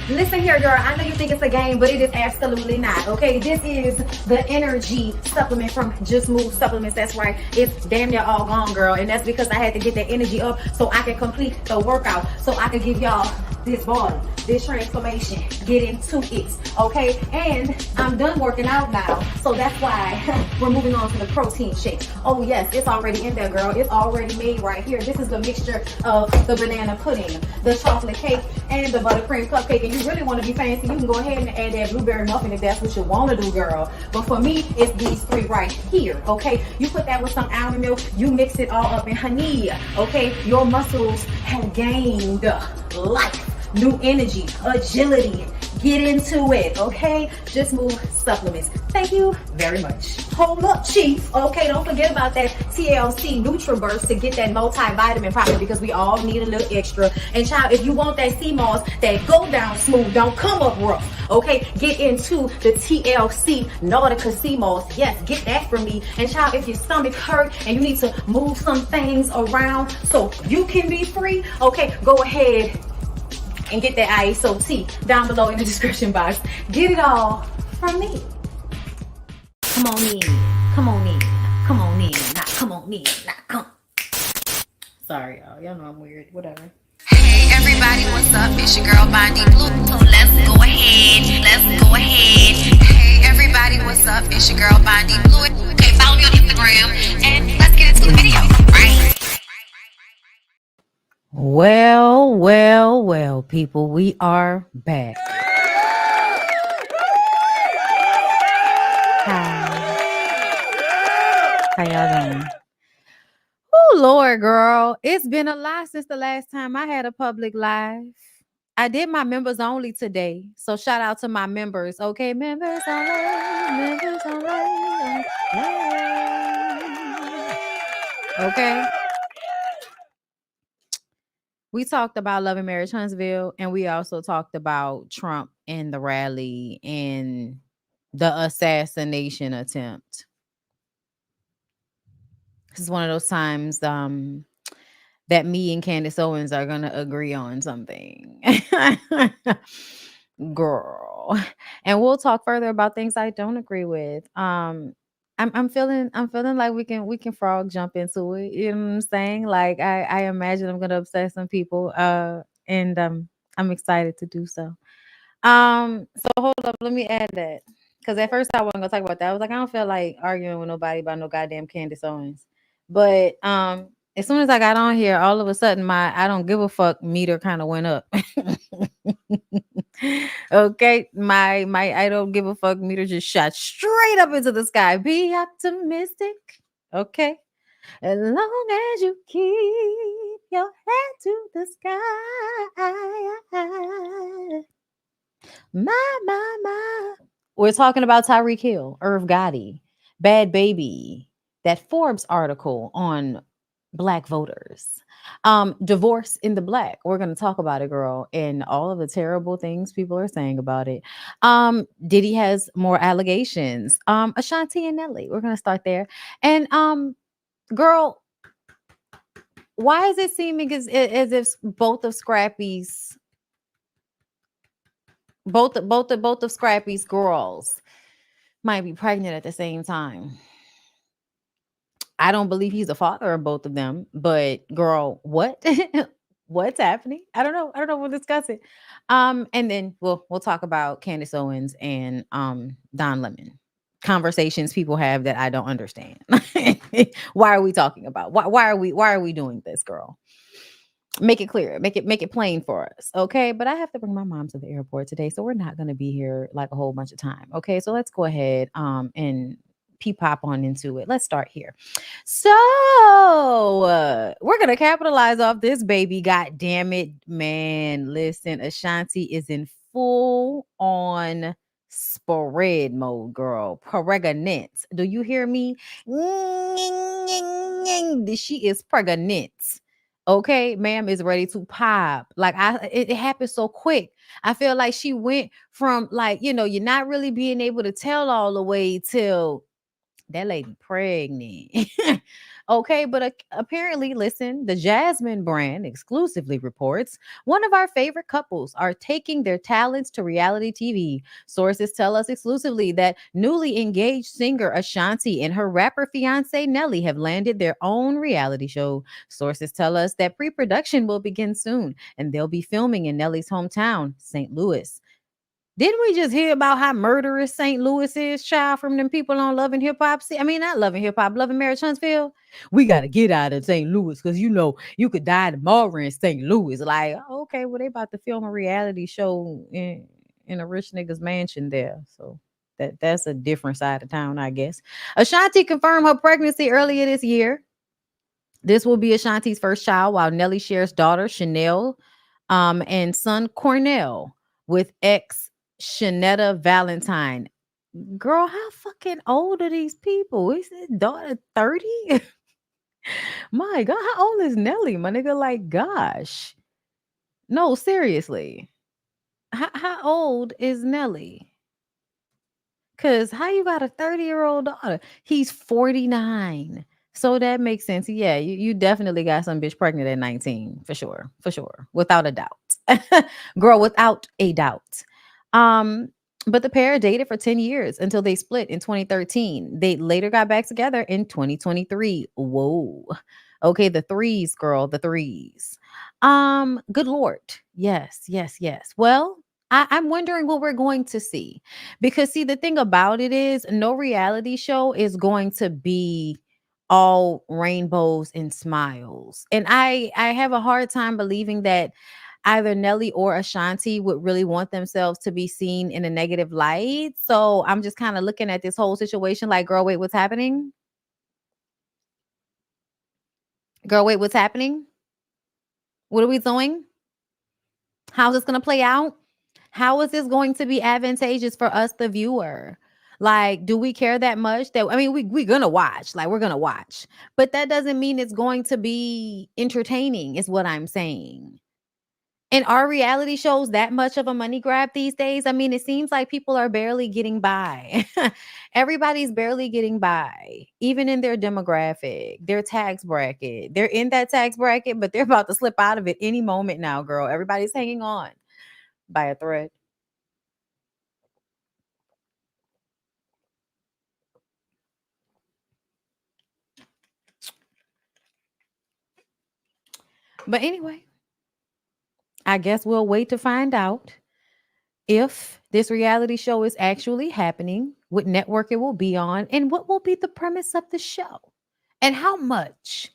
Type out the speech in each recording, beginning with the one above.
Listen here, girl. I know you think it's a game, but it is absolutely not. Okay, this is the energy supplement from Just Move Supplements. That's right. It's damn near all gone, girl, and that's because I had to get that energy up so I can complete the workout, so I can give y'all this body, this transformation, get into it, okay? And I'm done working out now, so that's why we're moving on to the protein shake. Oh yes, it's already in there, girl. It's already made right here. This is the mixture of the banana pudding, the chocolate cake, and the buttercream cupcake. And you really want to be fancy, you can go ahead and add that blueberry muffin if that's what you want to do, girl. But for me, it's these three right here, okay? You put that with some almond milk, you mix it all up in honey, okay? Your muscles have gained life, new energy, agility. Get into it, okay? Just Move Supplements. Thank you very much. Hold up, Chief. Okay, don't forget about that TLC NutriBurst to get that multivitamin problem, because we all need a little extra. And child, if you want that sea moss that go down smooth, don't come up rough, okay? Get into the TLC Nautica sea moss. Yes, get that from me. And child, if your stomach hurt and you need to move some things around so you can be free, okay, go ahead and get that ISO tea down below in the description box. Get it all from me. Come on in, come on in, come on in, not come on in, not come. Sorry, y'all know I'm weird, whatever. Hey everybody, what's up? It's your girl BondyBlue. So let's go ahead. Hey everybody, what's up? It's your girl BondyBlue. Okay, follow me on Instagram and let's get into the video, right? Well, people, we are back. How y'all doing? Oh, Lord, girl. It's been a lot since the last time I had a public live. I did my members only today. So shout out to my members. Okay, members only. Okay. We talked about Love and Marriage Huntsville, and we also talked about Trump and the rally and the assassination attempt. This is one of those times that me and Candace Owens are going to agree on something. Girl. And we'll talk further about things I don't agree with. I'm feeling like we can frog jump into it. You know what I'm saying? Like I imagine I'm gonna upset some people. And I'm excited to do so. So hold up, let me add that. Because at first I wasn't gonna talk about that. I was like, I don't feel like arguing with nobody about no goddamn Candace Owens. But as soon as I got on here, all of a sudden my I don't give a fuck meter kind of went up. Okay, my I don't give a fuck meter just shot straight up into the sky. Be optimistic, okay? As long as you keep your head to the sky. My. We're talking about Tyreek Hill, Irv Gotti, Bad Baby, that Forbes article on Black voters. Divorce in the Black. We're going to talk about it, girl, and all of the terrible things people are saying about it. Diddy has more allegations. Ashanti and Nelly. We're going to start there. And girl, why is it seeming as if both of Scrappy's girls might be pregnant at the same time? I don't believe he's the father of both of them, but girl, what? What's happening? I don't know. We'll discuss it. And then we'll talk about Candace Owens and Don Lemon. Conversations people have that I don't understand. Why are we talking about? Why are we doing this, girl? Make it clear. Make it plain for us. Okay. But I have to bring my mom to the airport today. So we're not going to be here like a whole bunch of time. Okay. So let's go ahead and pop on into it. Let's start here. So we're gonna capitalize off this baby. God damn it, man. Listen, Ashanti is in full on spread mode, girl. Pregnant. Do you hear me? She is pregnant. Okay, ma'am is ready to pop. Like it happened so quick. I feel like she went from like, you're not really being able to tell all the way till that lady pregnant. Okay, but apparently, listen, the Jasmine brand exclusively reports one of our favorite couples are taking their talents to reality TV. Sources tell us exclusively that newly engaged singer Ashanti and her rapper fiance Nelly have landed their own reality show. Sources tell us that pre production will begin soon and they'll be filming in Nelly's hometown, St. Louis. Didn't we just hear about how murderous St. Louis is, child, from them people on Love and Hip Hop? See, I mean, not Love and Hip Hop, Love and Marriage Huntsville. We got to get out of St. Louis because, you know, you could die tomorrow in St. Louis. Like, okay, well, they about to film a reality show in a rich nigga's mansion there. So that's a different side of town, I guess. Ashanti confirmed her pregnancy earlier this year. This will be Ashanti's first child, while Nelly shares daughter Chanel and son Cornell with ex Shanetta Valentine. Girl, how fucking old are these people? Is it daughter 30? My God, how old is Nelly? My nigga, like, gosh. No, seriously. How old is Nelly? Cause how you got a 30-year-old daughter? He's 49. So that makes sense. Yeah, you definitely got some bitch pregnant at 19, for sure. For sure. Without a doubt. Girl, without a doubt. Um, but the pair dated for 10 years until they split in 2013. They later got back together in 2023. Whoa. Okay, the threes, girl, the threes. Good Lord. Yes, yes, yes. Well, I'm wondering what we're going to see. Because see, the thing about it is no reality show is going to be all rainbows and smiles. And I have a hard time believing that either Nelly or Ashanti would really want themselves to be seen in a negative light. So I'm just kind of looking at this whole situation like, girl, wait, what's happening? Girl, wait, what's happening? What are we doing? How's this going to play out? How is this going to be advantageous for us, the viewer? Like, do we care that much? That I mean, we're gonna watch, like we're gonna watch, but that doesn't mean it's going to be entertaining, is what I'm saying. And are reality shows that much of a money grab these days? I mean, it seems like people are barely getting by. Everybody's barely getting by, even in their demographic, their tax bracket. They're in that tax bracket, but they're about to slip out of it any moment now, girl. Everybody's hanging on by a thread. But anyway, I guess we'll wait to find out if this reality show is actually happening, what network it will be on, and what will be the premise of the show. And how much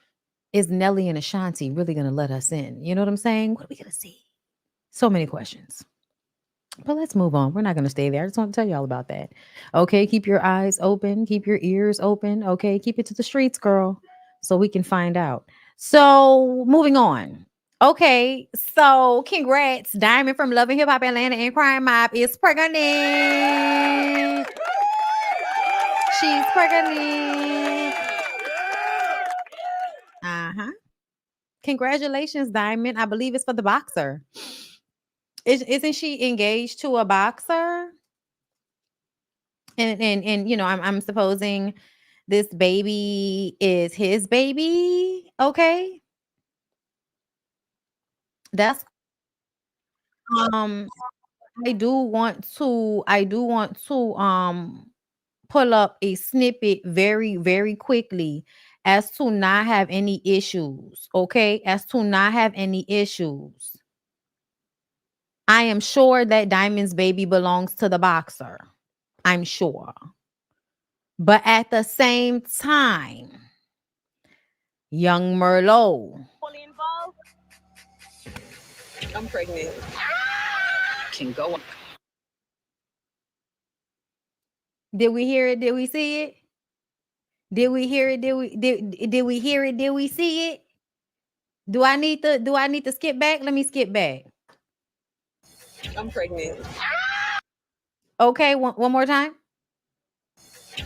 is Nelly and Ashanti really going to let us in? You know what I'm saying? What are we going to see? So many questions. But let's move on. We're not going to stay there. I just want to tell you all about that. Okay, keep your eyes open, keep your ears open. Okay, keep it to the streets, girl, so we can find out. So, moving on. Okay, so congrats. Diamond from Love and Hip Hop Atlanta and Crime Mob is pregnant. She's pregnant. Uh-huh. Congratulations, Diamond. I believe it's for the boxer. Isn't she engaged to a boxer? And you know, I'm supposing this baby is his baby. Okay. That's um I do want to pull up a snippet very, very quickly as to not have any issues. Okay. As to not have any issues. I am sure that Diamond's baby belongs to the boxer. I'm sure. But at the same time, young Merlot. I'm pregnant. Can go on. Did we hear it? Did we see it? Did we hear it? Did we hear it? Did we see it? Do I need to skip back? Let me skip back. I'm pregnant. Okay, one more time.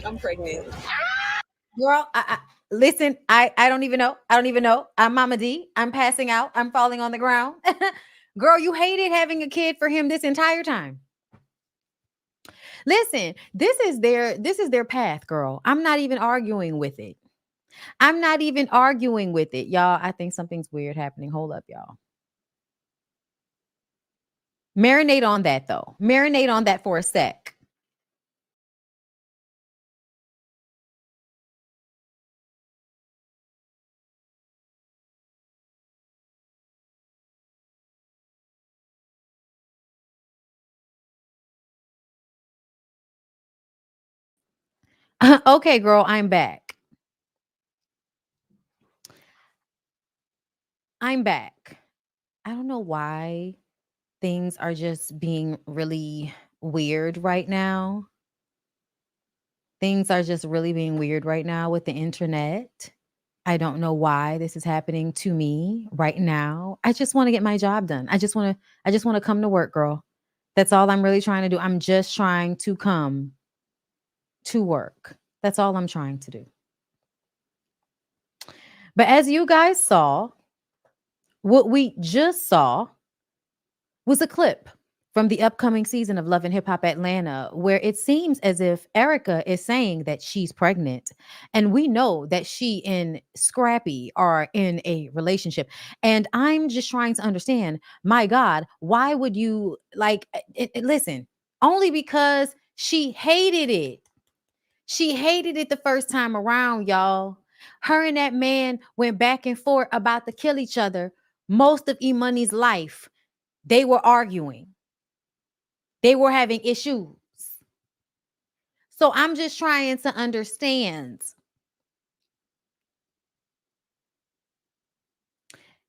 I'm pregnant. Girl, listen, I don't even know. I don't even know. I'm Mama D. I'm passing out. I'm falling on the ground. Girl, you hated having a kid for him this entire time. Listen, this is their path, girl. I'm not even arguing with it. I'm not even arguing with it, y'all. I think something's weird happening. Hold up, y'all. Marinate on that, though. Marinate on that for a sec. Okay, girl, I'm back. I'm back. I don't know why things are just being really weird right now. Things are just really being weird right now with the internet. I don't know why this is happening to me right now. I just want to get my job done. I just want to come to work, girl. That's all I'm really trying to do. I'm just trying to come to work. That's all I'm trying to do. But as you guys saw, what we just saw was a clip from the upcoming season of Love and Hip Hop Atlanta, where it seems as if Erica is saying that she's pregnant. And we know that she and Scrappy are in a relationship. And I'm just trying to understand, my God, why would you listen, only because she hated it. She hated it the first time around, y'all. Her and that man went back and forth about to kill each other. Most of E-Money's life, they were arguing. They were having issues. So I'm just trying to understand.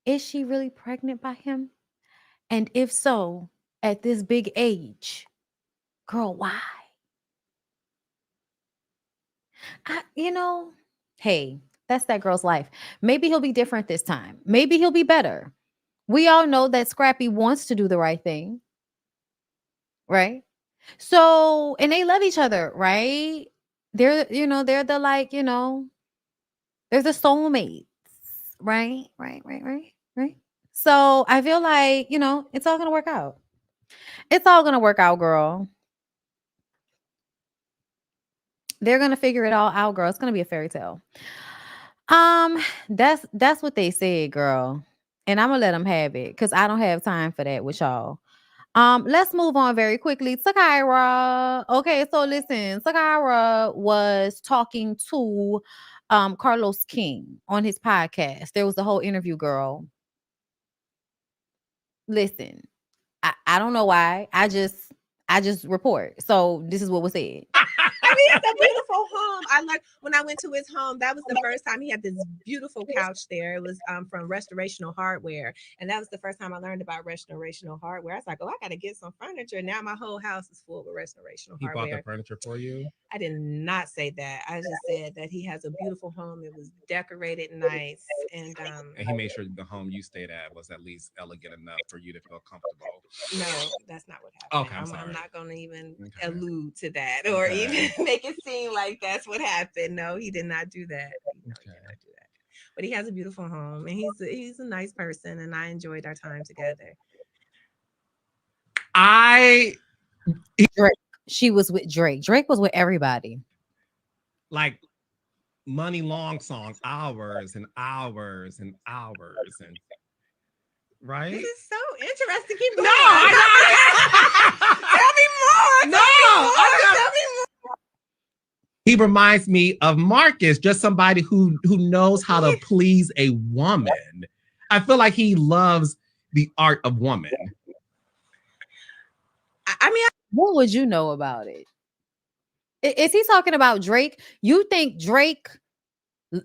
Is she really pregnant by him? And if so, at this big age, girl, why? Hey, that's that girl's life. Maybe he'll be different this time. Maybe he'll be better. We all know that Scrappy wants to do the right thing. Right? So, and they love each other, right? They're the soulmates, right? Right. So I feel like, it's all gonna work out. It's all gonna work out, girl. They're gonna figure it all out, girl. It's gonna be a fairy tale. That's what they said, girl. And I'm gonna let them have it because I don't have time for that with y'all. Let's move on very quickly. Sakira. Okay, so listen, Sakira was talking to Carlos King on his podcast. There was a whole interview, girl. Listen, I don't know why. I just report. So this is what was said. I mean, it's a beautiful home. I like when I went to his home. That was the first time he had this beautiful couch there. It was from Restorational Hardware, and that was the first time I learned about Restorational Hardware. I was like, oh, I got to get some furniture. Now my whole house is full of Restorational Hardware. He bought the furniture for you? I did not say that. I just said that he has a beautiful home. It was decorated nice, and he made sure the home you stayed at was at least elegant enough for you to feel comfortable. No, that's not what happened. Okay, I'm not going to even allude to that or even make it seem like that's what happened. No, he did not do that. No, he did not do that. But he has a beautiful home, and he's a nice person, and I enjoyed our time together. Drake. She was with Drake. Drake was with everybody. Like Money Long songs, hours and hours and hours and right. This is so interesting. Keep going. No, tell me more. Tell me more. He reminds me of Marcus, just somebody who knows how to please a woman. I feel like he loves the art of woman. I mean, what would you know about it? Is he talking about Drake? You think Drake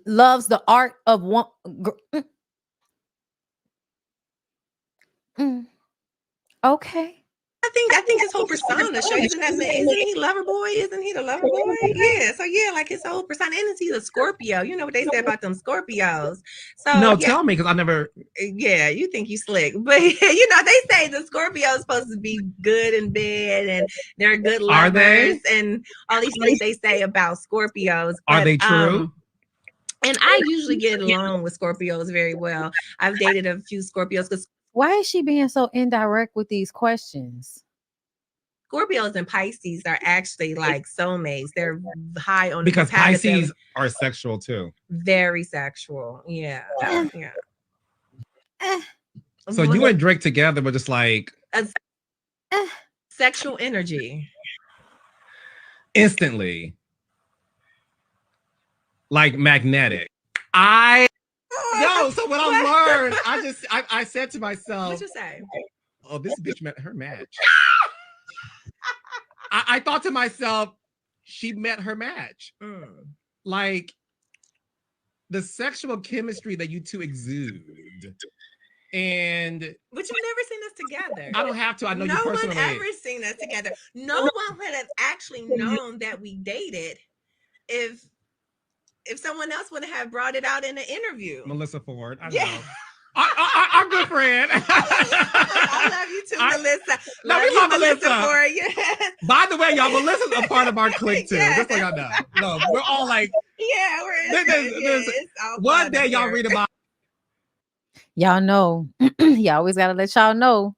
loves the art of one? Okay. I think his whole persona shows that isn't he lover boy? Isn't he the lover boy? Yeah. So yeah, like his whole persona, and he's a Scorpio. You know what they say about them Scorpios. So no, tell me because I never. Yeah, you think you slick, but they say the Scorpio is supposed to be good in bed and they're good lovers. Are they? And all these things they say about Scorpios. But, are they true? And I usually get along with Scorpios very well. I've dated a few Scorpios because. Why is she being so indirect with these questions? Scorpios and Pisces are actually like soulmates. They're high on because compatibility. Pisces are sexual too. Very sexual. Yeah. Yeah. So you and Drake together were just like sexual energy. Instantly. Like magnetic. So what I learned, I said to myself, What you say? Oh, this bitch met her match. I thought to myself, she met her match. Like the sexual chemistry that you two exude. And but you've never seen us together. I don't have to. I know you personally. No one ever seen us together. No one would have actually known that we dated if someone else would have brought it out in an interview. Melissa Ford. I know. Our good friend. I love you too, Melissa. We love Melissa. Ford. Yes. By the way, y'all, Melissa's a part of our clique too. Yes. Just so y'all know. No, we're all like, yeah, we're one day y'all read about. Y'all know, he always gotta let y'all know.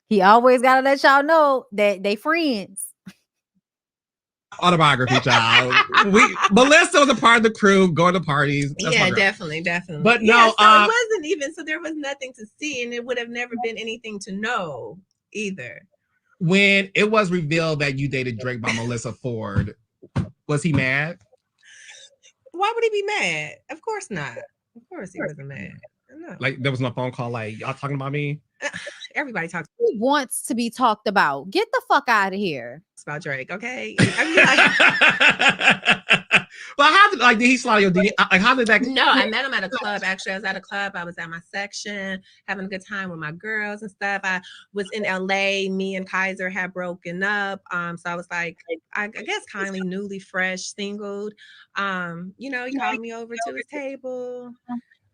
He always gotta let y'all know that they friends. Autobiography, child. Melissa was a part of the crew, going to parties. That's definitely. But no, so it wasn't even. So there was nothing to see, and it would have never been anything to know either. When it was revealed that you dated Drake by Melissa Ford, was he mad? Why would he be mad? Of course not. Of course he wasn't mad. No. Like there was no phone call. Like y'all talking about me? Everybody talks. He wants to be talked about. Get the fuck out of here. About Drake, okay? Well, how did he slide your DM? Like, how did that? No, I met him at a club. Actually, I was at a club. I was at my section, having a good time with my girls and stuff. I was in LA. Me and Kaiser had broken up. So I was like, I guess kindly newly fresh, singled. He called me over to his table.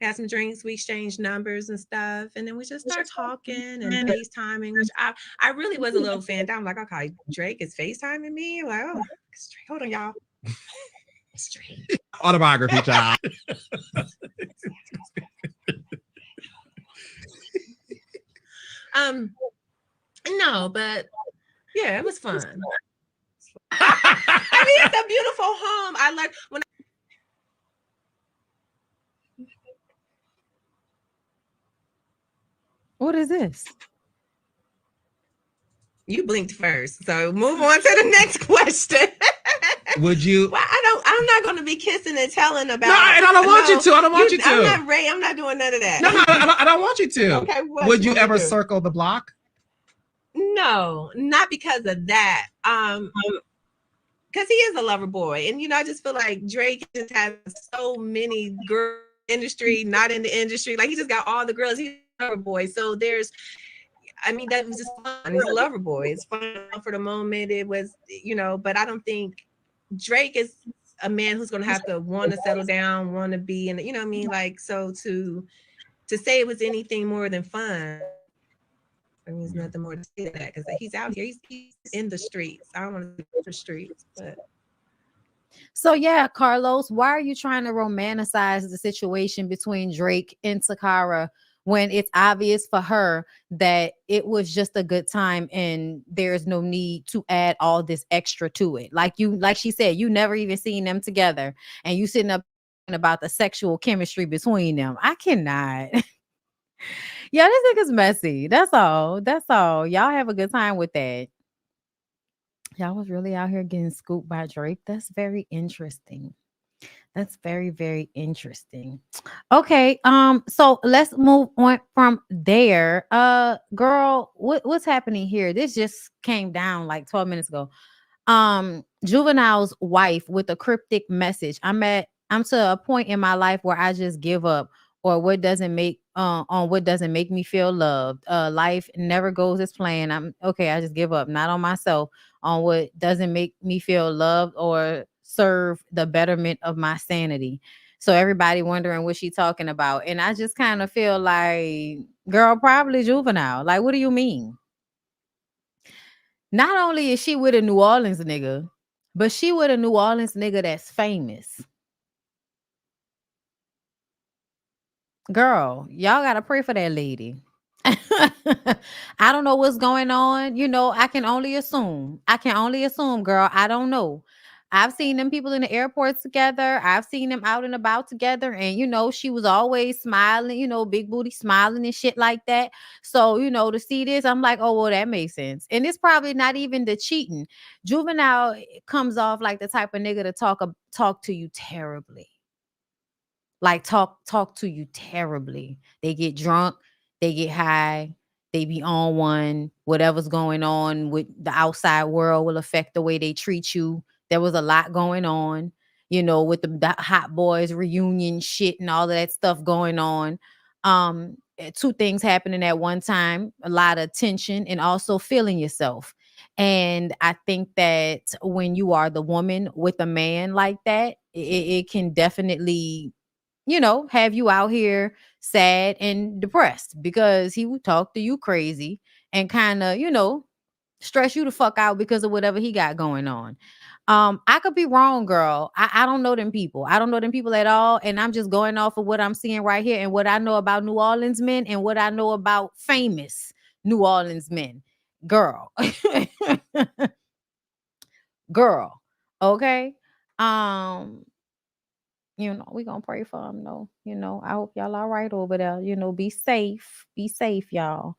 Had some drinks, we exchanged numbers and stuff, and then we just started talking and FaceTiming, which I really was a little fan down. I'm like, okay, Drake is FaceTiming me. I'm like, oh, hold on, y'all. Autobiography, child. No, but yeah, it was fun. I mean, it's a beautiful home. I like when. What is this? You blinked first, so move on to the next question. Would you? Well, I'm not going to be kissing and telling about. No, and I don't want you to. I don't want you to. I'm not Ray. I'm not doing none of that. No, I don't want you to. Okay. Would you ever circle the block? No, not because of that. Because he is a lover boy, and I just feel like Drake just has so many girl industry, not in the industry. Like he just got all the girls. He's a lover boy, so that was just fun. He's a lover boy. It's fun for the moment. It was, but I don't think Drake is a man who's going to have to want to settle down, want to be, and what I mean, like, so to say it was anything more than fun. I mean, there's nothing more to say to that because he's out here. He's in the streets. I don't want to be in the streets, but. So yeah, Carlos, why are you trying to romanticize the situation between Drake and Takara when it's obvious for her that it was just a good time and there's no need to add all this extra to it? Like she said, you never even seen them together, and you sitting up about the sexual chemistry between them. I cannot. Yeah, this nigga's messy. That's all. Y'all have a good time with that. Y'all was really out here getting scooped by Drake. That's very interesting. That's very, very interesting. Okay. So let's move on from there. Girl, what's happening here? This just came down like 12 minutes ago. Juvenile's wife with a cryptic message. I'm to a point in my life where I just give up, or what doesn't make me feel loved. Life never goes as planned. I just give up, not on myself, on what doesn't make me feel loved or serve the betterment of my sanity. So everybody wondering what she talking about. And I just kind of feel like, girl, probably Juvenile. Like, what do you mean? Not only is she with a New Orleans nigga, but she with a New Orleans nigga that's famous. Girl, y'all gotta pray for that lady. I don't know what's going on. I can only assume. Girl. I don't know. I've seen them people in the airports together. I've seen them out and about together. And, she was always smiling, big booty smiling and shit like that. So, to see this, I'm like, oh, well, that makes sense. And it's probably not even the cheating. Juvenile comes off like the type of nigga to talk to you terribly. Like talk to you terribly. They get drunk, they get high, they be on one. Whatever's going on with the outside world will affect the way they treat you. There was a lot going on, with the hot boys reunion shit and all of that stuff going on. Two things happening at one time, a lot of tension and also feeling yourself. And I think that when you are the woman with a man like that, it can definitely have you out here sad and depressed because he would talk to you crazy and kind of, stress you the fuck out because of whatever he got going on. I could be wrong, girl. I don't know them people. I don't know them people at all. And I'm just going off of what I'm seeing right here and what I know about New Orleans men and what I know about famous New Orleans men. Girl. Girl. Okay. Um, we gonna pray for them though. I hope y'all all right over there. Be safe. Be safe, y'all.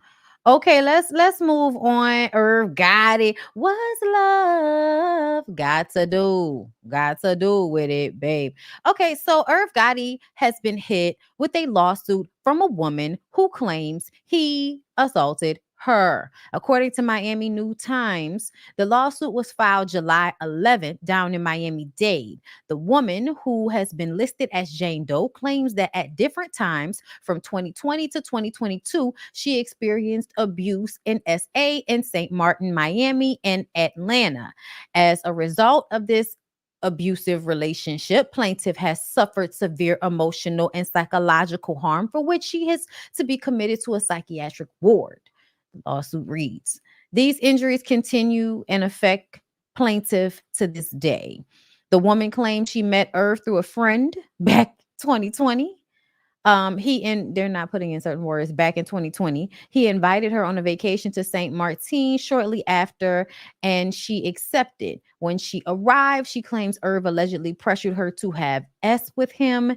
Okay, let's move on. Irv Gotti. What's love got to do? Got to do with it, babe. Okay, so Irv Gotti has been hit with a lawsuit from a woman who claims he assaulted her. According to Miami New Times, the lawsuit was filed July 11th down in Miami-Dade. The woman, who has been listed as Jane Doe, claims that at different times from 2020 to 2022, she experienced abuse in SA, in St. Martin, Miami, and Atlanta. As a result of this abusive relationship, plaintiff has suffered severe emotional and psychological harm for which she has to be committed to a psychiatric ward. The lawsuit reads, these injuries continue and affect plaintiff to this day. The woman claimed she met Irv through a friend back 2020. They're not putting in certain words, back in 2020. He invited her on a vacation to St. Martin shortly after, and she accepted. When she arrived, she claims Irv allegedly pressured her to have sex with him,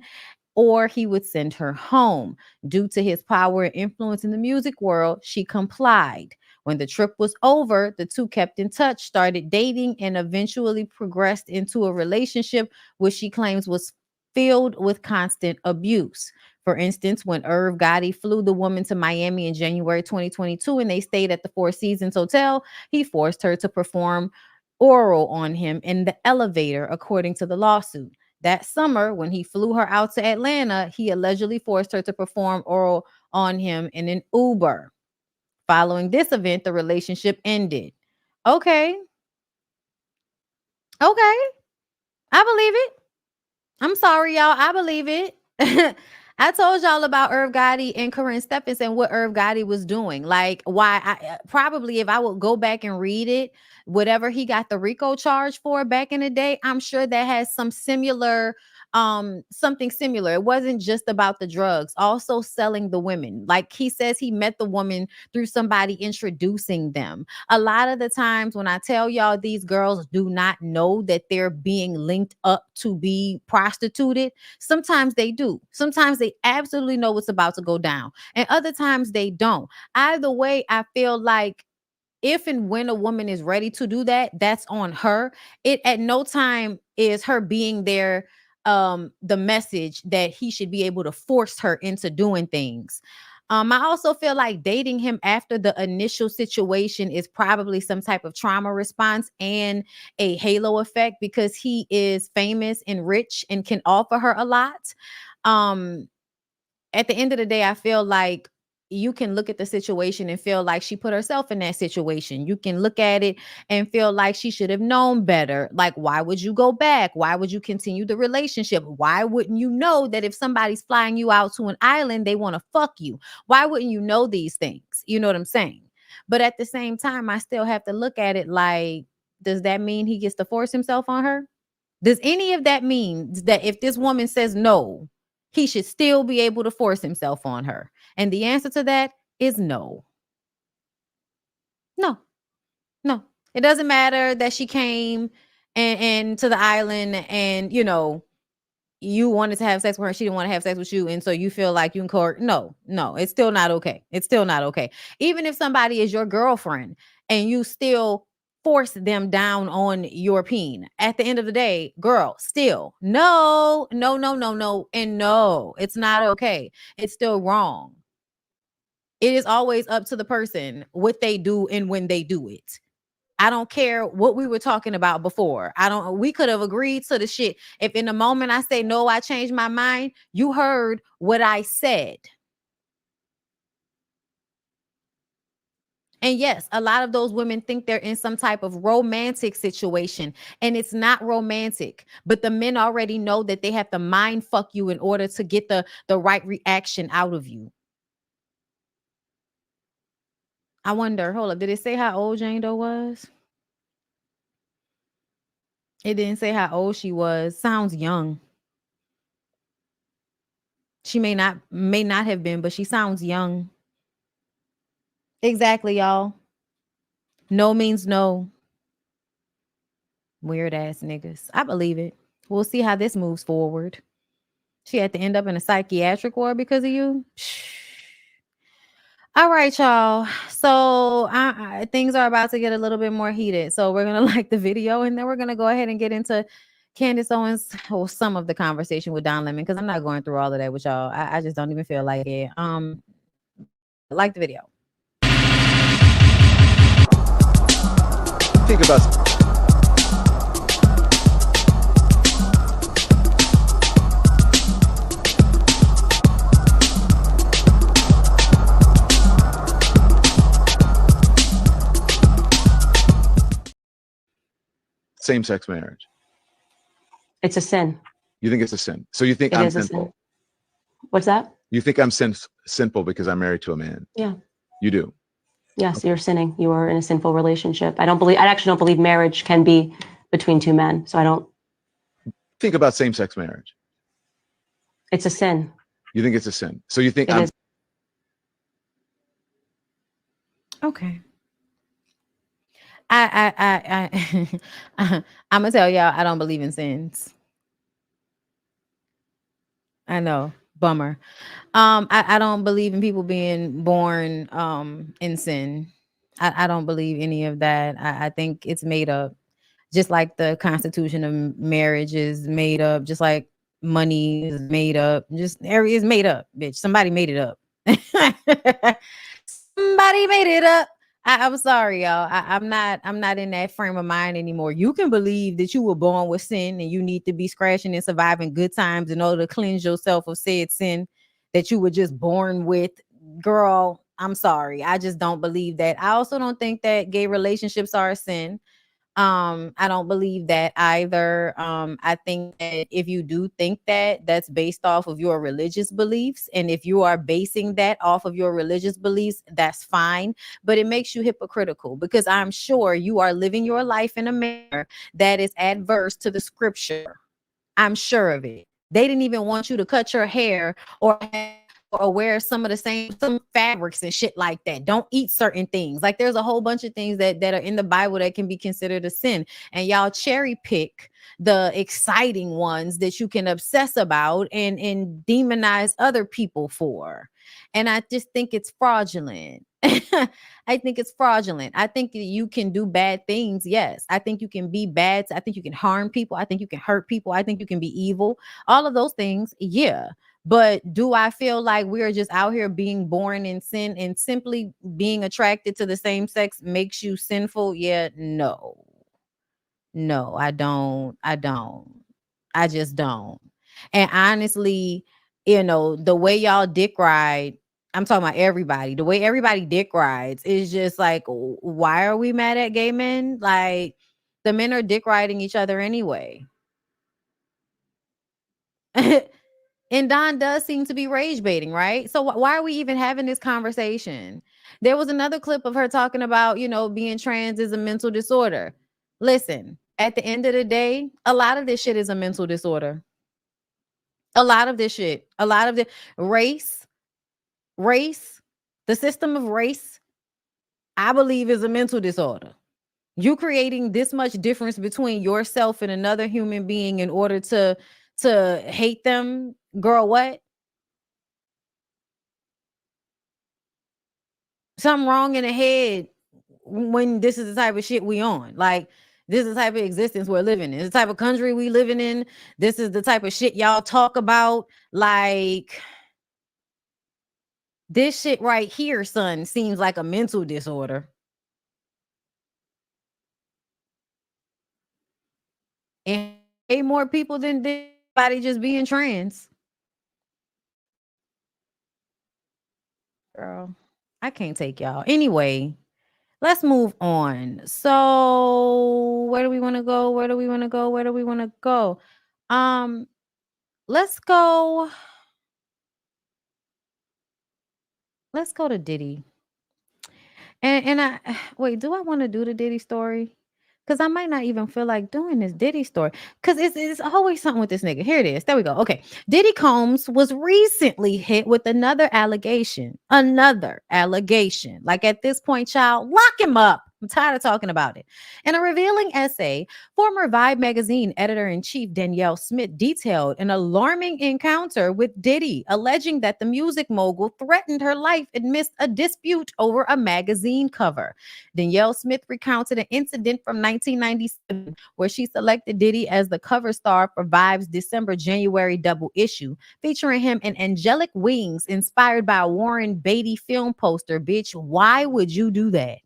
or he would send her home. Due to his power and influence in the music world, she complied. When the trip was over, the two kept in touch, started dating, and eventually progressed into a relationship which she claims was filled with constant abuse. For instance, when Irv Gotti flew the woman to Miami in January 2022 and they stayed at the Four Seasons Hotel, he forced her to perform oral on him in the elevator, according to the lawsuit. That summer, when he flew her out to Atlanta, he allegedly forced her to perform oral on him in an Uber. Following this event, the relationship ended. Okay. I believe it. I'm sorry, y'all. I believe it. I told y'all about Irv Gotti and Corinne Stephens and what Irv Gotti was doing. Like, why probably if I would go back and read it, whatever he got the RICO charge for back in the day, I'm sure that has something similar. It wasn't just about the drugs, also selling the women. Like he says, he met the woman through somebody introducing them. A lot of the times when I tell y'all, these girls do not know that they're being linked up to be prostituted. Sometimes they do. Sometimes they absolutely know what's about to go down, and other times they don't. Either way, I feel like if and when a woman is ready to do that, that's on her. It at no time is her being there the message that he should be able to force her into doing things. I also feel like dating him after the initial situation is probably some type of trauma response and a halo effect because he is famous and rich and can offer her a lot. At the end of the day, I feel like you can look at the situation and feel like she put herself in that situation. You can look at it and feel like she should have known better. Like, why would you go back? Why would you continue the relationship? Why wouldn't you know that if somebody's flying you out to an island, they want to fuck you? Why wouldn't you know these things? You know what I'm saying? But at the same time, I still have to look at it like, does that mean he gets to force himself on her? Does any of that mean that if this woman says no, he should still be able to force himself on her? And the answer to that is no. No. It doesn't matter that she came and to the island and, you know, you wanted to have sex with her, she didn't want to have sex with you, and so you feel like you can court. No, it's still not okay. It's still not okay. Even if somebody is your girlfriend and you still force them down on your peen, at the end of the day, girl, still no, and no, it's not okay. It's still wrong. It is always up to the person what they do and when they do it. I don't care what we were talking about before. We could have agreed to the shit. If in the moment I say, no, I changed my mind, you heard what I said. And yes, a lot of those women think they're in some type of romantic situation, and it's not romantic. But the men already know that they have to mind fuck you in order to get the right reaction out of you. I wonder, hold up, did it say how old Jane Doe was? It didn't say how old she was. Sounds young. She may not have been, but she sounds young. Exactly, y'all. No means no. Weird ass niggas. I believe it. We'll see how this moves forward. She had to end up in a psychiatric ward because of you. All right, y'all. So things are about to get a little bit more heated. So we're gonna like the video, and then we're gonna go ahead and get into Candace Owens, or some of the conversation with Don Lemon, because I'm not going through all of that with y'all. I just don't even feel like it. Like the video. Think about same-sex marriage. It's a sin. You think it's a sin? So you think It I'm is a sinful? sin. What's that? You think I'm sinful because I'm married to a man? Yeah. You do? Yes, okay. You're sinning. You are in a sinful relationship. I actually don't believe marriage can be between two men. So I don't. Think about same-sex marriage. It's a sin. You think it's a sin? So you think it I'm... is. Okay. I'm gonna tell y'all I don't believe in sins. I know, bummer. I don't believe in people being born in sin. I don't believe any of that. I think it's made up, just like the Constitution of marriage is made up, just like money is made up, just area is made up, bitch. Somebody made it up. Somebody made it up. I'm sorry, y'all. I'm not in that frame of mind anymore. You can believe that you were born with sin and you need to be scratching and surviving good times in order to cleanse yourself of said sin that you were just born with. Girl, I'm sorry. I just don't believe that. I also don't think that gay relationships are a sin. I don't believe that either. I think that if you do think that, that's based off of your religious beliefs, and if you are basing that off of your religious beliefs, that's fine, but it makes you hypocritical, because I'm sure you are living your life in a manner that is adverse to the scripture. I'm sure of it. They didn't even want you to cut your hair or wear some fabrics and shit like that. Don't eat certain things. Like, there's a whole bunch of things that are in the Bible that can be considered a sin, and y'all cherry pick the exciting ones that you can obsess about and demonize other people for. And I just think it's fraudulent. I think it's fraudulent. I think you can do bad things. Yes. I think you can be bad. I think you can harm people. I think you can hurt people. I think you can be evil. All of those things. Yeah. But do I feel like we're just out here being born in sin, and simply being attracted to the same sex makes you sinful? Yeah, no, I don't. I just don't. And honestly, the way y'all dick ride, I'm talking about everybody, the way everybody dick rides is just like, why are we mad at gay men? Like, the men are dick riding each other anyway. And Don does seem to be rage baiting, right? So why are we even having this conversation? There was another clip of her talking about, being trans is a mental disorder. Listen, at the end of the day, a lot of this shit is a mental disorder. A lot of this shit, a lot of the race, the system of race I believe is a mental disorder. You creating this much difference between yourself and another human being in order to hate them, girl, what? Something wrong in the head when this is the type of shit we on. Like, this is the type of existence we're living in. This is the type of country we living in. This is the type of shit y'all talk about. Like, this shit right here, son, seems like a mental disorder. And way more people than anybody just being trans. Girl, I can't take y'all. Anyway, let's move on. So, where do we want to go? Where do we want to go? Where do we want to go? Let's go. Let's go to Diddy. And I wait, do I want to do the Diddy story? Because I might not even feel like doing this Diddy story. Because it's always something with this nigga. Here it is. There we go. Okay. Diddy Combs was recently hit with another allegation. Another allegation. Like, at this point, child, lock him up. I'm tired of talking about it. In a revealing essay, former Vibe magazine editor-in-chief Danielle Smith detailed an alarming encounter with Diddy, alleging that the music mogul threatened her life amidst a dispute over a magazine cover. Danielle Smith recounted an incident from 1997 where she selected Diddy as the cover star for Vibe's December-January double issue, featuring him in angelic wings inspired by a Warren Beatty film poster. Bitch, why would you do that?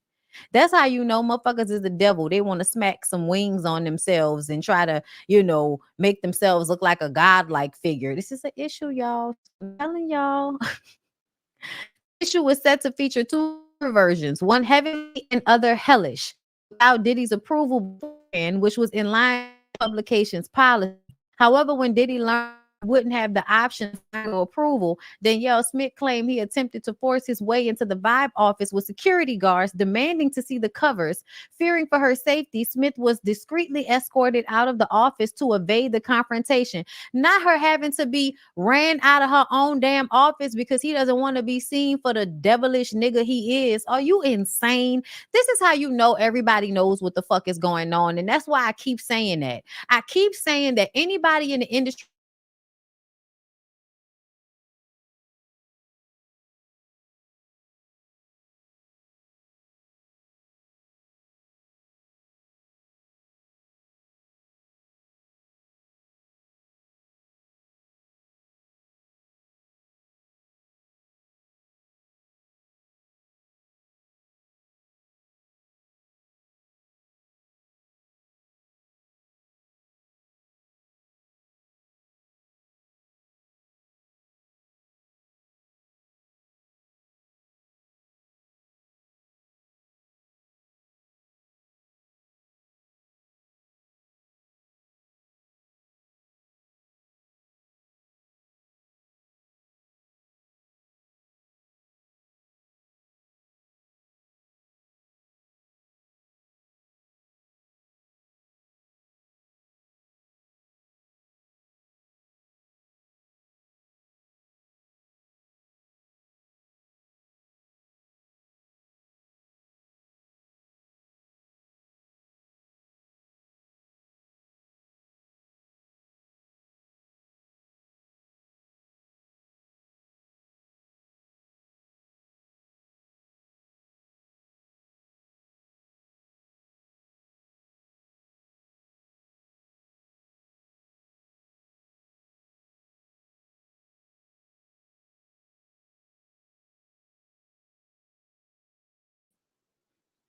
That's how you know motherfuckers is the devil. They want to smack some wings on themselves and try to, make themselves look like a godlike figure. This is an issue, y'all. I'm telling y'all. Issue was set to feature two versions, one heavenly and other hellish, without Diddy's approval beforehand, which was in line with publication's policy. However, when Diddy learned he wouldn't have the option of final approval, Danielle Smith claimed he attempted to force his way into the Vibe office with security guards demanding to see the covers. Fearing for her safety, Smith was discreetly escorted out of the office to evade the confrontation. Not her having to be ran out of her own damn office because he doesn't want to be seen for the devilish nigga he is. Are you insane? This is how you know everybody knows what the fuck is going on. And that's why I keep saying that. I keep saying that anybody in the industry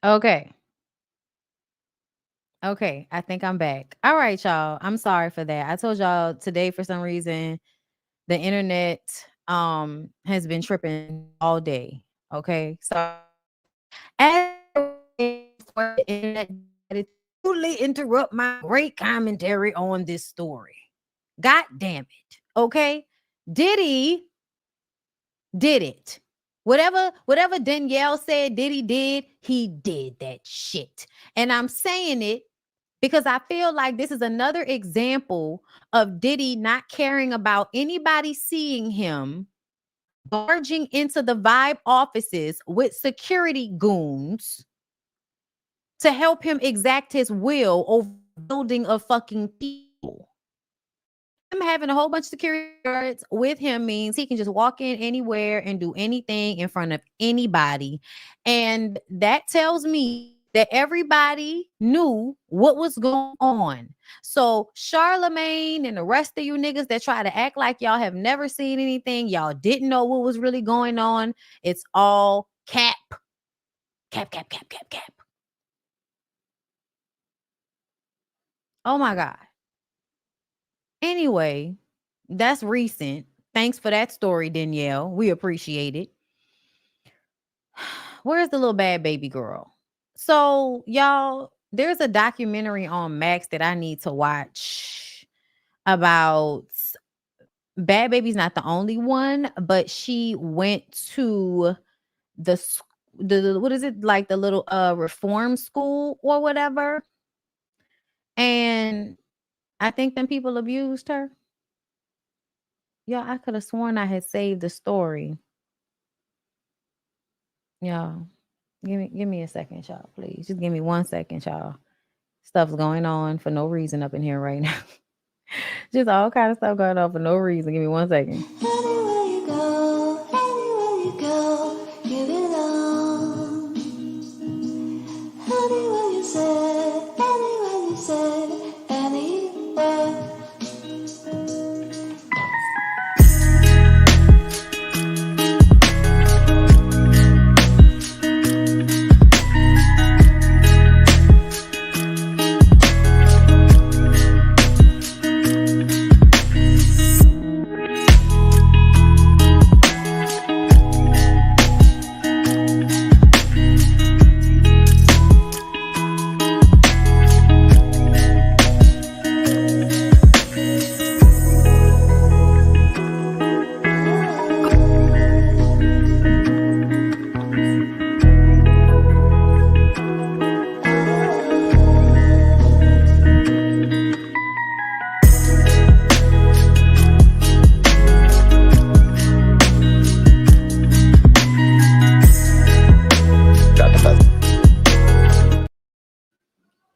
Okay. Okay, I think I'm back. All right, y'all. I'm sorry for that. I told y'all today for some reason the internet has been tripping all day. Okay. So as for the internet to totally interrupt my great commentary on this story. God damn it. Okay. Diddy did it. Whatever Danielle said Diddy did, he did that shit. And I'm saying it because I feel like this is another example of Diddy not caring about anybody seeing him barging into the Vibe offices with security goons to help him exact his will over building of fucking people. Him having a whole bunch of security guards with him means he can just walk in anywhere and do anything in front of anybody. And that tells me that everybody knew what was going on. So Charlemagne and the rest of you niggas that try to act like y'all have never seen anything, y'all didn't know what was really going on. It's all cap. Cap, cap, cap, cap, cap. Oh my God. Anyway, that's recent. Thanks for that story, Danielle. We appreciate it. Where's the little bad baby girl? So, y'all, there's a documentary on Max that I need to watch about Bad Baby's not the only one, but she went to the what is it, like the little reform school or whatever. And I think them people abused her. Yeah, I could have sworn I had saved the story. Y'all, give me a second, y'all, please. Just give me 1 second, y'all. Stuff's going on for no reason up in here right now. Just all kind of stuff going on for no reason. Give me 1 second. Anywhere you go, give it on. Anywhere you say, anywhere.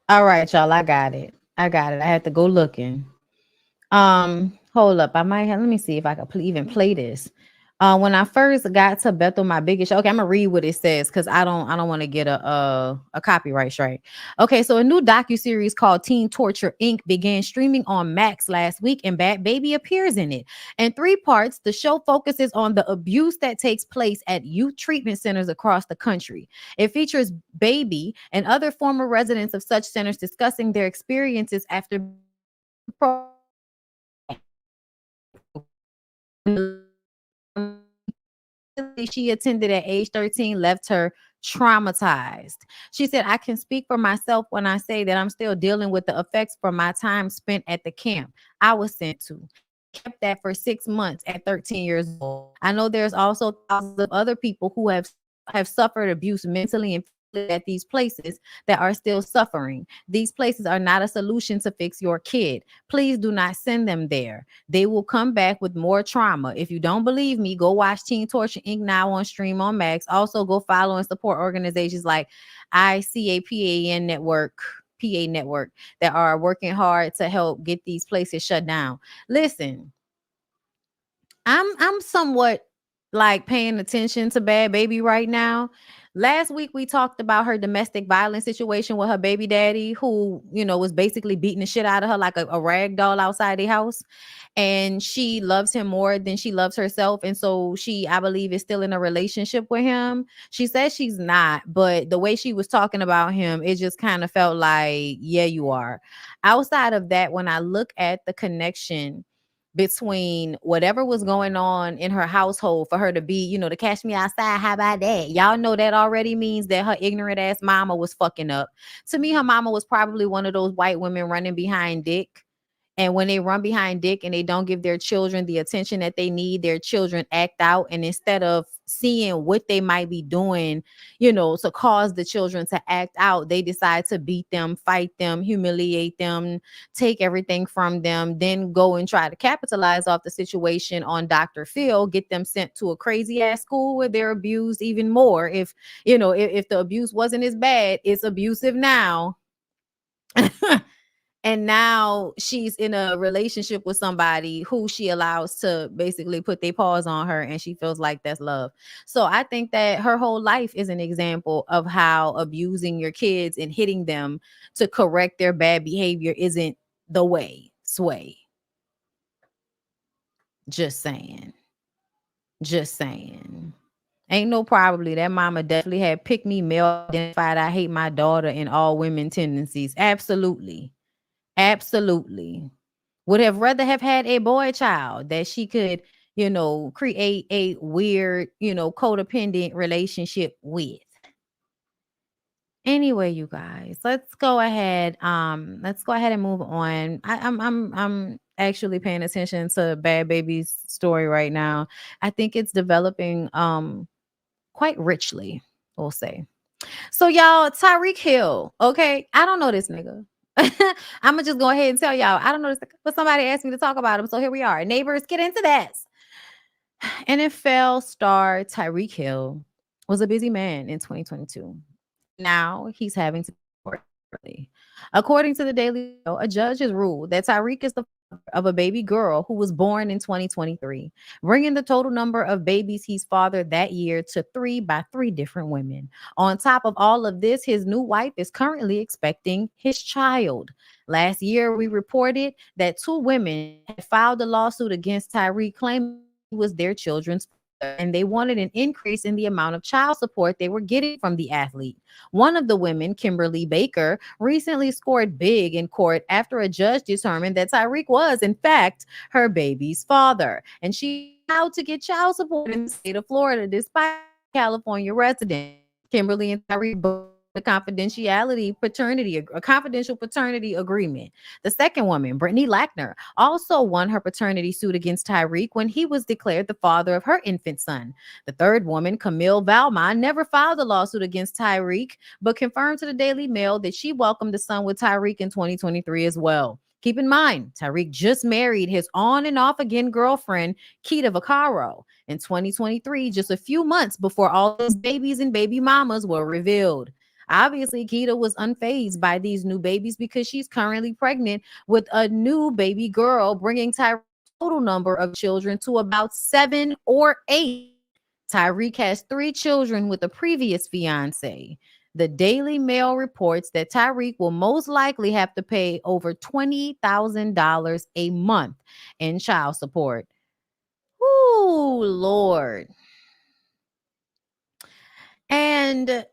All right, y'all. I got it. I had to go looking. Hold up. I might have. Let me see if I can even play this. When I first got to Bethel, my biggest show. Okay, I'm gonna read what it says because I don't want to get a copyright strike. Okay, so a new docuseries called Teen Torture Inc. began streaming on Max last week, and Bad Baby appears in it. In 3 parts, the show focuses on the abuse that takes place at youth treatment centers across the country. It features Baby and other former residents of such centers discussing their experiences after she attended at age 13 left her traumatized. She said, I can speak for myself when I say that I'm still dealing with the effects from my time spent at the camp I was sent to. Kept that for 6 months at 13 years old. I know there's also thousands of other people who have suffered abuse mentally and at these places that are still suffering. These places are not a solution to fix your kid. Please do not send them there. They will come back with more trauma. If you don't believe me, go watch Teen Torture Inc. now on stream on Max. Also, go follow and support organizations like ICAPAN Network, PA Network, that are working hard to help get these places shut down. Listen, I'm somewhat like paying attention to Bad Baby right now. Last week we talked about her domestic violence situation with her baby daddy, who, you know, was basically beating the shit out of her like a rag doll outside the house. And she loves him more than she loves herself. And so she, I believe, is still in a relationship with him. She says she's not, but the way she was talking about him, it just kind of felt like, yeah, you are. Outside of that, when I look at the connection between whatever was going on in her household for her to be, you know, to catch me outside, how about that? Y'all know that already means that her ignorant ass mama was fucking up. To me, her mama was probably one of those white women running behind Dick And when they run behind dick and they don't give their children the attention that they need, their children act out. And instead of seeing what they might be doing, to cause the children to act out, they decide to beat them, fight them, humiliate them, take everything from them, then go and try to capitalize off the situation on Dr. Phil, get them sent to a crazy ass school where they're abused even more. If the abuse wasn't as bad, it's abusive now. And now she's in a relationship with somebody who she allows to basically put their paws on her, and she feels like that's love. So I think that her whole life is an example of how abusing your kids and hitting them to correct their bad behavior isn't the way. Sway. Just saying. Ain't no probably. That mama definitely had pick me male identified. I hate my daughter and all women tendencies. Absolutely. Would have rather have had a boy child that she could, create a weird, codependent relationship with. Anyway, you guys, let's go ahead and move on. I'm actually paying attention to Bad Baby's story right now. I think it's developing quite richly, we'll say. So y'all, Tyreek Hill, okay? I don't know this nigga. I'm gonna just go ahead and tell y'all, I don't know this, but somebody asked me to talk about him, so here we are. Neighbors, get into this. NFL star Tyreek Hill was a busy man in 2022. Now he's having to work early. According to the Daily Mail, a judge has ruled that Tyreek is the father of a baby girl who was born in 2023, bringing the total number of babies he's fathered that year to 3 by 3 different women. On top of all of this, his new wife is currently expecting his child. Last year, we reported that 2 women had filed a lawsuit against Tyreek, claiming he was their children's father, and they wanted an increase in the amount of child support they were getting from the athlete. One of the women, Kimberly Baker, recently scored big in court after a judge determined that Tyreek was, in fact, her baby's father, and she allowed to get child support in the state of Florida despite California resident. Kimberly and Tyreek both a confidential paternity agreement. The second woman, Brittany Lackner, also won her paternity suit against Tyreek when he was declared the father of her infant son. The third woman, Camille Valmont, never filed a lawsuit against Tyreek, but confirmed to the Daily Mail that she welcomed the son with Tyreek in 2023 as well. Keep in mind, Tyreek just married his on and off again girlfriend, Keita Vaccaro, in 2023, just a few months before all these babies and baby mamas were revealed. Obviously, Keita was unfazed by these new babies because she's currently pregnant with a new baby girl, bringing Tyreek's total number of children to about 7 or 8. Tyreek has 3 children with a previous fiance. The Daily Mail reports that Tyreek will most likely have to pay over $20,000 a month in child support. Ooh, Lord. And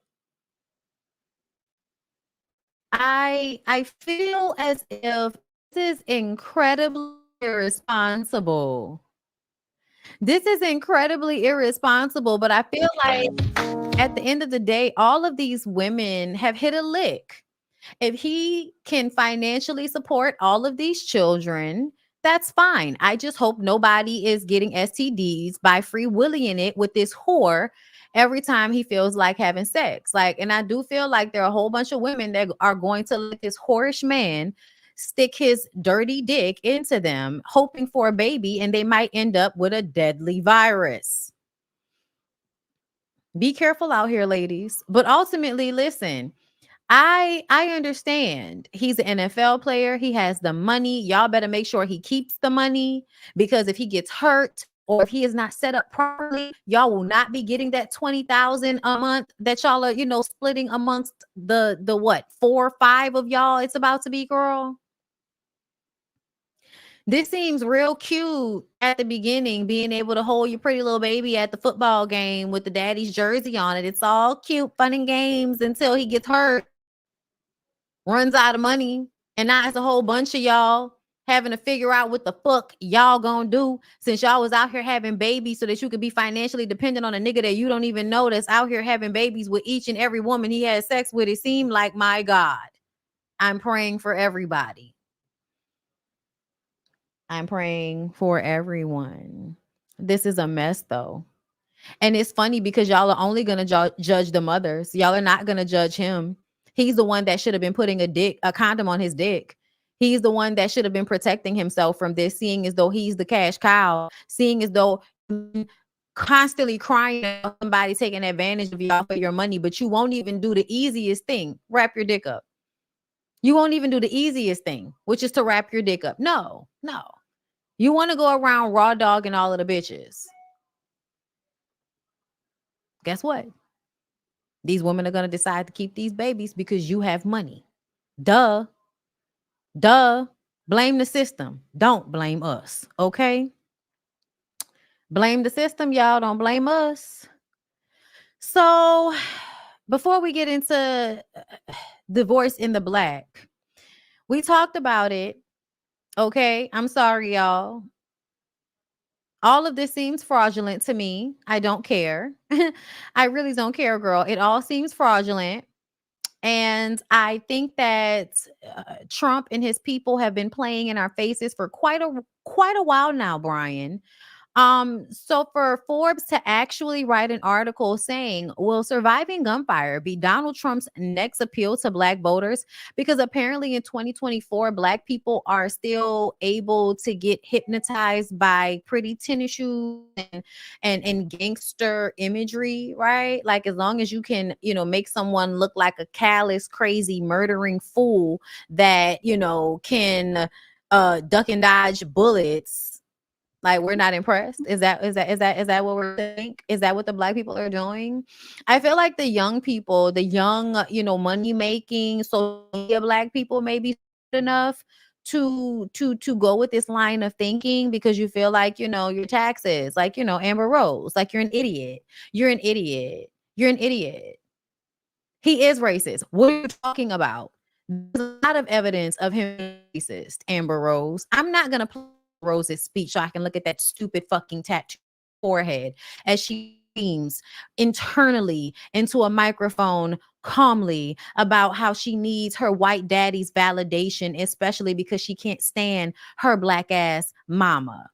I feel as if this is incredibly irresponsible. This is incredibly irresponsible, but I feel like at the end of the day, all of these women have hit a lick. If he can financially support all of these children, that's fine. I just hope nobody is getting STDs by free willing it with this whore every time he feels like having sex. And I do feel like there are a whole bunch of women that are going to let this whorish man stick his dirty dick into them, hoping for a baby, and they might end up with a deadly virus. Be careful out here, ladies. But ultimately, listen, I understand he's an NFL player. He has the money. Y'all better make sure he keeps the money, because if he gets hurt or if he is not set up properly, y'all will not be getting that $20,000 a month that y'all are, splitting amongst the what, 4 or 5 of y'all it's about to be, girl. This seems real cute at the beginning, being able to hold your pretty little baby at the football game with the daddy's jersey on it. It's all cute, fun and games until he gets hurt, runs out of money, and now it's a whole bunch of y'all having to figure out what the fuck y'all gonna do, since y'all was out here having babies so that you could be financially dependent on a nigga that you don't even know that's out here having babies with each and every woman he has sex with. It seemed like, my God, I'm praying for everybody. I'm praying for everyone. This is a mess though. And it's funny because y'all are only going to judge the mothers. Y'all are not going to judge him. He's the one that should have been putting a condom on his dick. He's the one that should have been protecting himself from this, seeing as though he's the cash cow, seeing as though constantly crying about somebody taking advantage of y'all for your money, but you won't even do the easiest thing, wrap your dick up. You won't even do the easiest thing, which is to wrap your dick up. No. You want to go around raw dog and all of the bitches. Guess what? These women are going to decide to keep these babies because you have money. Duh. Blame the system. Don't blame us. Okay? Blame the system, y'all. Don't blame us. So, before we get into divorce in the black, we talked about it. Okay? I'm sorry, y'all. All of this seems fraudulent to me. I don't care. I really don't care, girl. It all seems fraudulent. And I think that Trump and his people have been playing in our faces for quite a while now, Brian. So for Forbes to actually write an article saying, will surviving gunfire be Donald Trump's next appeal to black voters? Because apparently in 2024, black people are still able to get hypnotized by pretty tennis shoes and gangster imagery, right? Like as long as you can, make someone look like a callous, crazy, murdering fool that, can duck and dodge bullets. Like we're not impressed. Is that what we're think? Is that what the black people are doing? I feel like the young people, the young, money making social media black people may be enough to go with this line of thinking because you feel like, your taxes, like, Amber Rose, like you're an idiot. You're an idiot. You're an idiot. He is racist. What are you talking about? There's a lot of evidence of him being racist, Amber Rose. I'm not going to play Rose's speech so I can look at that stupid fucking tattoo forehead as she screams internally into a microphone calmly about how she needs her white daddy's validation, especially because she can't stand her black ass mama.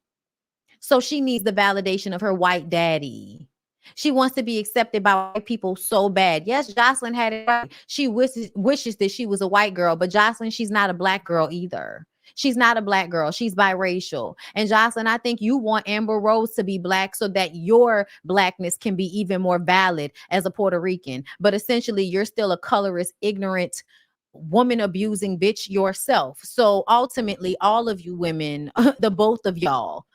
So she needs the validation of her white daddy. She wants to be accepted by white people so bad. Yes, Jocelyn had it right. She wishes that she was a white girl, but Jocelyn, she's not a black girl either. She's not a black girl. She's biracial. And Jocelyn, I think you want Amber Rose to be black so that your blackness can be even more valid as a Puerto Rican. But essentially, you're still a colorist, ignorant, woman abusing bitch yourself. So ultimately, all of you women, the both of y'all,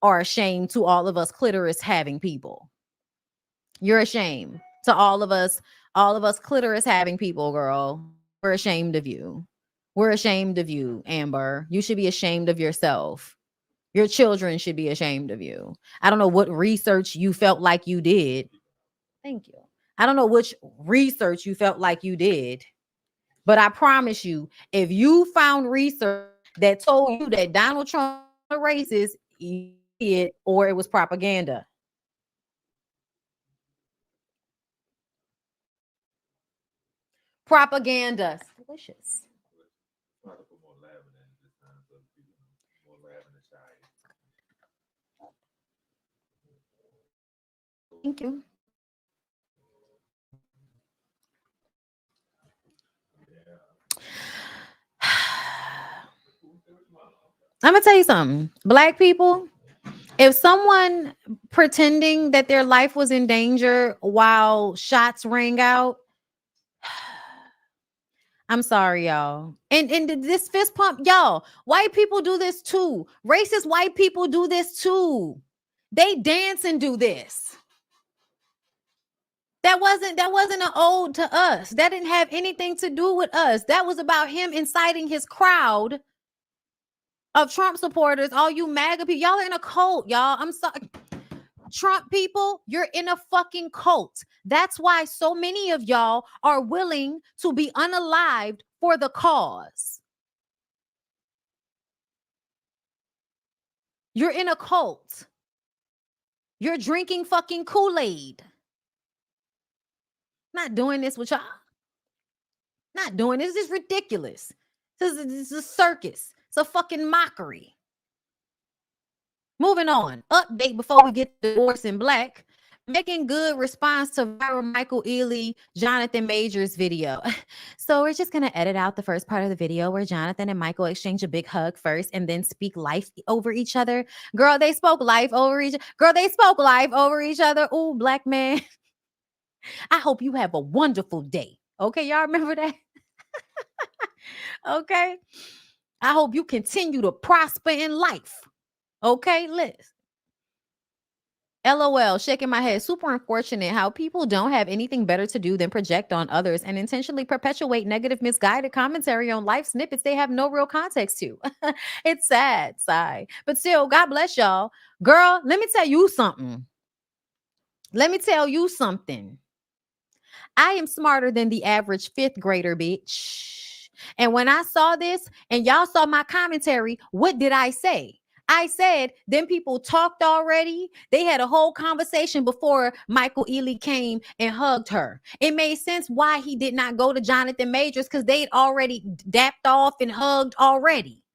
are ashamed to all of us clitoris having people. You're ashamed to all of us clitoris having people, girl. We're ashamed of you. We're ashamed of you, Amber. You should be ashamed of yourself. Your children should be ashamed of you. I don't know what research you felt like you did. Thank you. I don't know which research you felt like you did, but I promise you, if you found research that told you that Donald Trump was racist, you did, or it was propaganda. Propaganda. It's delicious. Thank you. I'm gonna tell you something. Black people, if someone pretending that their life was in danger while shots rang out, I'm sorry, y'all. And this fist pump, y'all, white people do this too. Racist white people do this too. They dance and do this. That wasn't an ode to us. That didn't have anything to do with us. That was about him inciting his crowd of Trump supporters. All you MAGA people, y'all are in a cult, y'all. I'm sorry. Trump people, you're in a fucking cult. That's why so many of y'all are willing to be unalived for the cause. You're in a cult. You're drinking fucking Kool-Aid. Not doing this with y'all. Not doing this. This is ridiculous. This is a circus. It's a fucking mockery. Moving on. Update before we get to Divorce in Black. Making good response to viral Michael Ealy, Jonathan Majors video. So we're just going to edit out the first part of the video where Jonathan and Michael exchange a big hug first and then speak life over each other. Girl, they spoke life over each other. Ooh, black man. I hope you have a wonderful day. Okay, y'all remember that? Okay. I hope you continue to prosper in life. Okay, Liz. LOL, shaking my head. Super unfortunate how people don't have anything better to do than project on others and intentionally perpetuate negative, misguided commentary on life snippets they have no real context to. It's sad, sigh. But still, God bless y'all. Girl, let me tell you something. I am smarter than the average fifth grader, bitch. And when I saw this and y'all saw my commentary, what did I say? I said, then people talked already. They had a whole conversation before Michael Ealy came and hugged her. It made sense why he did not go to Jonathan Majors because they'd already dapped off and hugged already.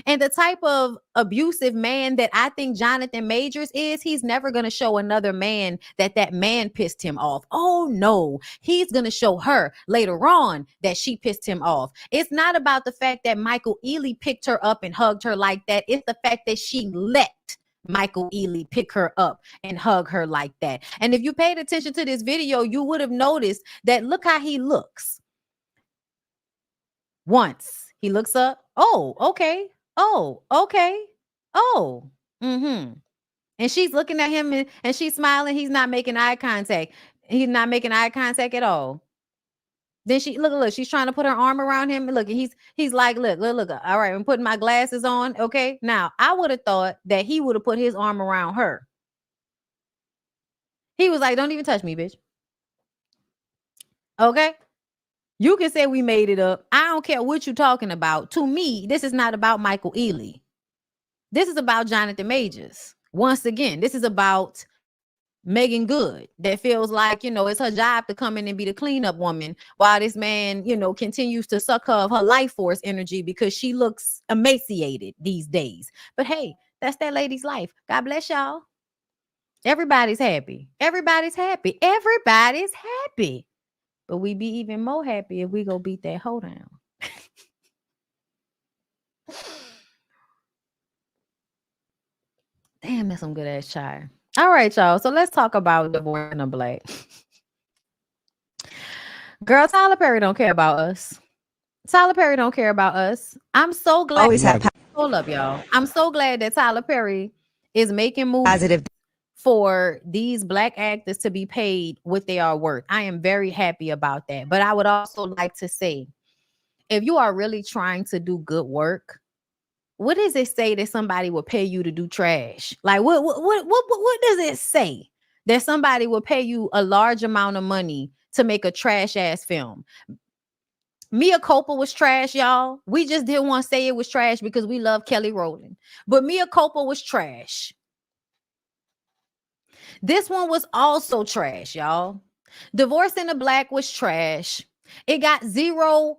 And the type of abusive man that I think Jonathan Majors is, he's never going to show another man that man pissed him off. Oh, no. He's going to show her later on that she pissed him off. It's not about the fact that Michael Ealy picked her up and hugged her like that. It's the fact that she let Michael Ealy pick her up and hug her like that. And if you paid attention to this video, you would have noticed that look how he looks. Once he looks up. Oh, okay. Oh, okay. Oh, and she's looking at him and she's smiling. He's not making eye contact. He's not making eye contact at all. Then she look, she's trying to put her arm around him. Look, he's like, look. All right, I'm putting my glasses on. Okay. Now I would have thought that he would have put his arm around her. He was like, don't even touch me, bitch. Okay. You can say we made it up. I don't care what you're talking about. To me, this is not about Michael Ealy. This is about Jonathan Majors. Once again, this is about Megan Good that feels like, it's her job to come in and be the cleanup woman while this man, continues to suck her of her life force energy because she looks emaciated these days. But hey, that's that lady's life. God bless y'all. Everybody's happy. Everybody's happy. Everybody's happy. But we be even more happy if we go beat that hoe down. Damn, that's some good ass chai. All right, y'all. So let's talk about Divorce in Black. Girl, Tyler Perry don't care about us. Tyler Perry don't care about us. I'm so glad. Hold up, y'all. I'm so glad that Tyler Perry is making movies positive for these Black actors to be paid what they are worth. I am very happy about that. But I would also like to say, if you are really trying to do good work, what does it say that somebody will pay you to do trash? Like what does it say that somebody will pay you a large amount of money to make a trash ass film? Mia Culpa was trash, y'all. We just didn't want to say it was trash because we love Kelly Rowland. But Mia Culpa was trash. This one was also trash, y'all. Divorce in the Black was trash. It got 0%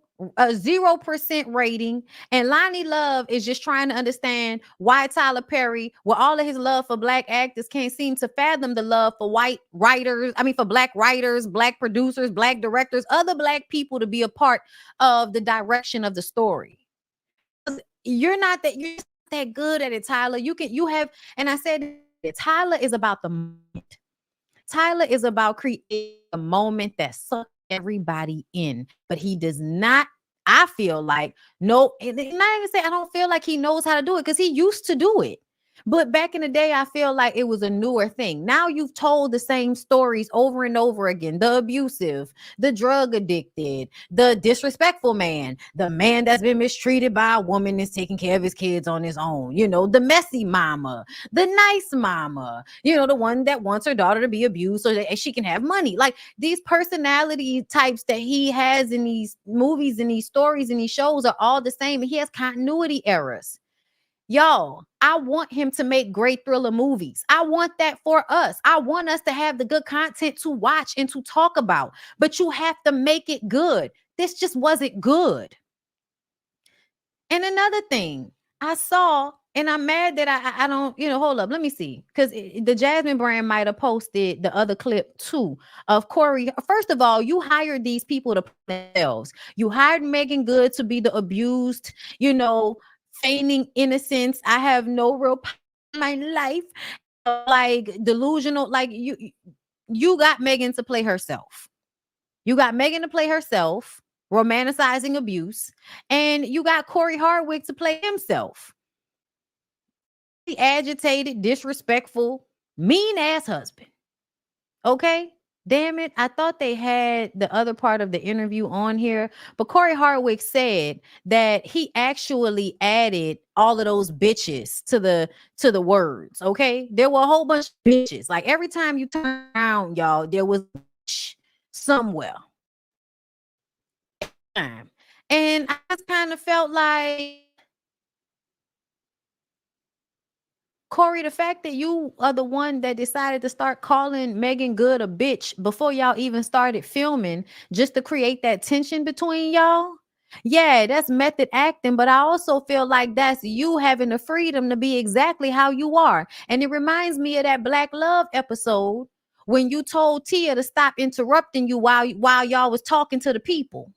rating. And Lonnie Love is just trying to understand why Tyler Perry, with all of his love for Black actors, can't seem to fathom the love for for Black writers, Black producers, Black directors, other Black people to be a part of the direction of the story. You're not that good at it, Tyler. And I said, Tyler is about the moment. Tyler is about creating a moment that sucks everybody in, but he does not. I feel like not even say I don't feel like he knows how to do it because he used to do it. But back in the day, I feel like it was a newer thing. Now you've told the same stories over and over again. The abusive, the drug addicted, the disrespectful man, the man that's been mistreated by a woman is taking care of his kids on his own. The messy mama, the nice mama, the one that wants her daughter to be abused so that she can have money. Like these personality types that he has in these movies and these stories and these shows are all the same. And he has continuity errors. Y'all, I want him to make great thriller movies. I want that for us. I want us to have the good content to watch and to talk about, but you have to make it good. This just wasn't good. And another thing, I saw And I'm mad that I don't, hold up. Let me see. Because the Jasmine brand might have posted the other clip too of Corey. First of all, you hired these people to play themselves. You hired Megan Good to be the abused, feigning innocence. I have no real power in my life. Like delusional. Like you got Megan to play herself. You got Megan to play herself, romanticizing abuse. And you got Corey Hardwick to play himself. Agitated, disrespectful, mean ass husband. Okay, damn it. I thought they had the other part of the interview on here, but Corey Hardwick said that he actually added all of those bitches to the words. Okay, there were a whole bunch of bitches. Like every time you turn around, y'all, there was a bitch somewhere. And I just kind of felt like, Corey, the fact that you are the one that decided to start calling Megan Good a bitch before y'all even started filming, just to create that tension between y'all. Yeah, that's method acting, but I also feel like that's you having the freedom to be exactly how you are. And it reminds me of that Black Love episode when you told Tia to stop interrupting you while y'all was talking to the people.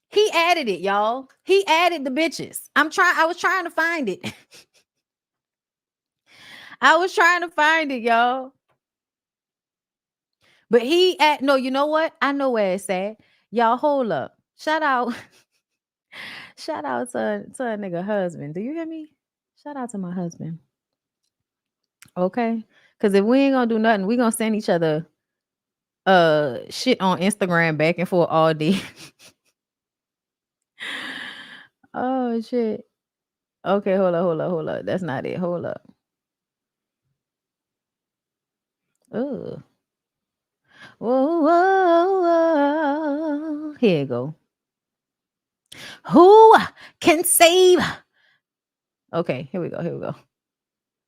He added it, y'all. He added the bitches. I was trying to find it. I was trying to find it, y'all. But no, you know what? I know where it's at. Y'all hold up. Shout out. Shout out to a nigga husband. Do you hear me? Shout out to my husband. Okay. Cause if we ain't gonna do nothing, we gonna send each other shit on Instagram back and forth all day. Oh shit. Okay, hold up. That's not it. Hold up. Ugh. Whoa, whoa, whoa. Here you go. Who can save? Okay, here we go.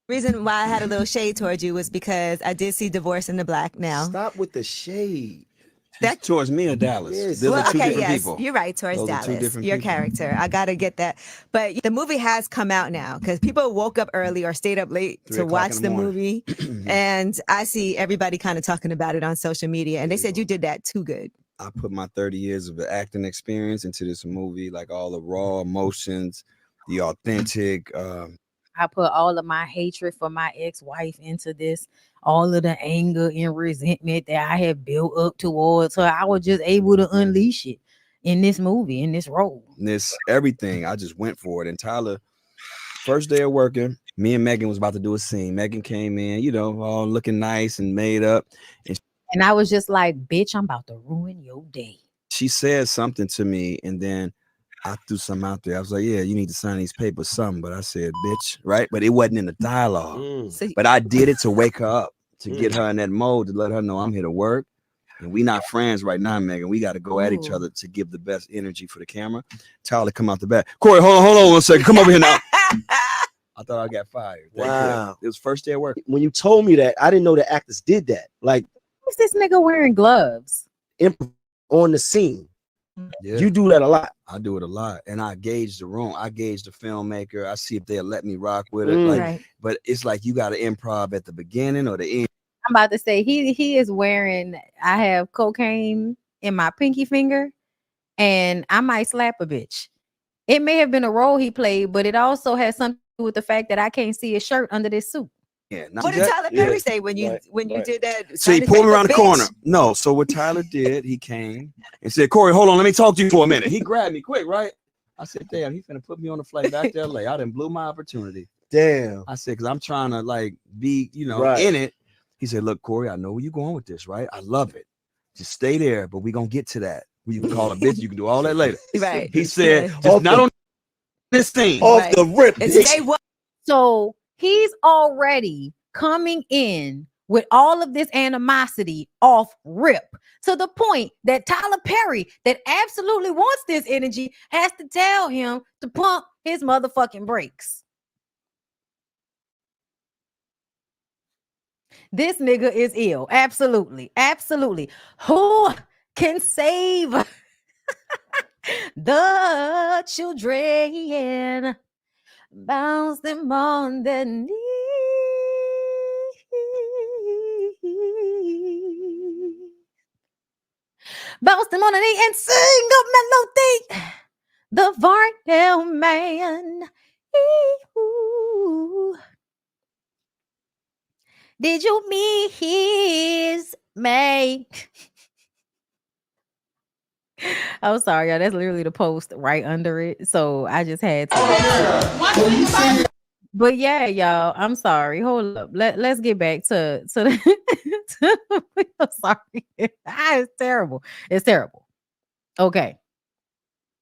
Reason why I had a little shade towards you was because I did see Divorce in the Black now. Stop with the shade. That's towards me or Dallas? Yes. Those are two different yes, people. you're right, towards Those are two Dallas, different your people. character. I gotta get that. But the movie has come out now because people woke up early or stayed up late 3 to o'clock watch in the the movie. And I see everybody kind of talking about it on social media. And they said you did that too good. I put my 30 years of acting experience into this movie, like all the raw emotions, the authentic. I put all of my hatred for my ex-wife into this, all of the anger and resentment that I have built up towards her. I was just able to unleash it in this movie, in this role. This everything. I just went for it. And Tyler, first day of working, me and Megan was about to do a scene. Megan came in, all looking nice and made up. And I was just like, bitch, I'm about to ruin your day. She said something to me, and then I threw something out there. I was like, yeah, you need to sign these papers, something. But I said, bitch, right? But it wasn't in the dialogue. But I did it to wake her up, to get her in that mode, to let her know I'm here to work. And we not friends right now, Megan. We got to go at each other to give the best energy for the camera. Tyler, come out the back. Corey, hold on 1 second. Come over here now. I thought I got fired. Wow. It was first day of work. When you told me that, I didn't know the actors did that. Like, who's this nigga wearing gloves? On the scene. Yeah. You do that a lot. I do it a lot. And I gauge the room. I gauge the filmmaker. I see if they'll let me rock with it. Right. But it's like you got to improv at the beginning or the end. I'm about to say he is wearing, I have cocaine in my pinky finger and I might slap a bitch. It may have been a role he played, but it also has something to do with the fact that I can't see his shirt under this suit. Yeah, What did Tyler Perry say when you did that? So he pulled me around the corner. No, so what Tyler did, he came and said, Corey, hold on, let me talk to you for a minute. He grabbed me quick, right? I said, damn, he's gonna put me on the flight back to LA. I done blew my opportunity. Damn. I said, because I'm trying to be, in it. He said, look, Corey, I know where you're going with this, right? I love it. Just stay there, but we're gonna get to that. You can call a bitch, you can do all that later. Right. He said, just not on this thing. Off the rip. So he's already coming in with all of this animosity off rip, to the point that Tyler Perry, that absolutely wants this energy, has to tell him to pump his motherfucking brakes. This nigga is ill. Absolutely. Who can save the children. Bounce them on their knees. Bounce them on their knees and sing a melody. The Varnell man. Ooh. Did you meet his make? I'm sorry, y'all. That's literally the post right under it. So I just had to. But yeah, y'all. I'm sorry. Hold up. Let's get back to the. I'm sorry. It's terrible. It's terrible. Okay.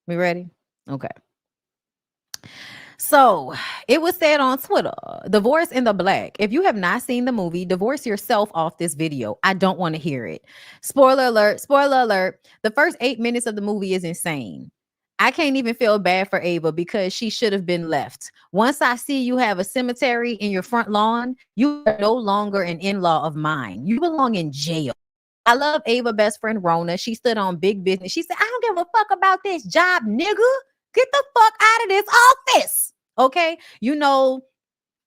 We ready? Okay. So it was said on Twitter, Divorce in the Black. If you have not seen the movie, divorce yourself off this video. I don't want to hear it. Spoiler alert. Spoiler alert. The first 8 minutes of the movie is insane. I can't even feel bad for Ava because she should have been left. Once I see you have a cemetery in your front lawn, you are no longer an in-law of mine. You belong in jail. I love Ava best friend Rona. She stood on big business. She said, I don't give a fuck about this job, nigga. Get the fuck out of this office. Okay. You know,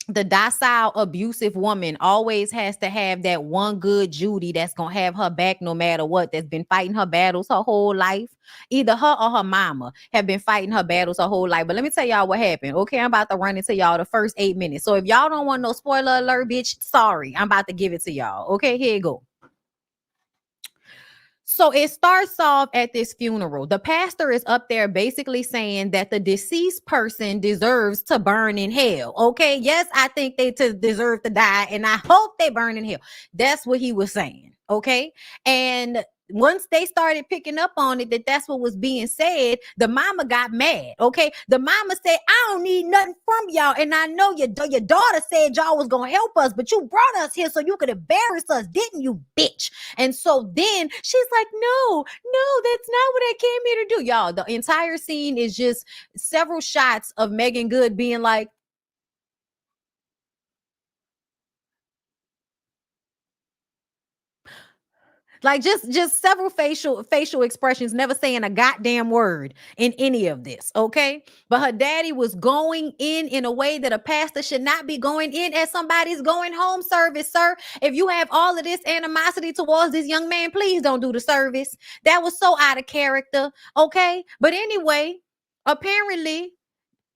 the docile, abusive woman always has to have that one good Judy that's going to have her back no matter what, that's been fighting her battles her whole life. Either her or her mama have been fighting her battles her whole life. But let me tell y'all what happened. Okay, I'm about to run into y'all the first 8 minutes. So if y'all don't want no spoiler alert, bitch, sorry. I'm about to give it to y'all. Okay, here you go. So it starts off at this funeral. The pastor is up there basically saying that the deceased person deserves to burn in hell. Okay. Yes, I think they deserve to die, and I hope they burn in hell. That's what he was saying. Okay. And once they started picking up on it, that's what was being said, the mama got mad. Okay. The mama said, I don't need nothing from y'all. And I know your daughter said y'all was going to help us, but you brought us here so you could embarrass us, didn't you, bitch? And so then she's like, no, that's not what I came here to do. Y'all, the entire scene is just several shots of Megan Good being like, just several facial expressions, never saying a goddamn word in any of this. Okay. But her daddy was going in a way that a pastor should not be going in as somebody's going home service, sir. If you have all of this animosity towards this young man, please don't do the service. That was so out of character. Okay. But anyway, apparently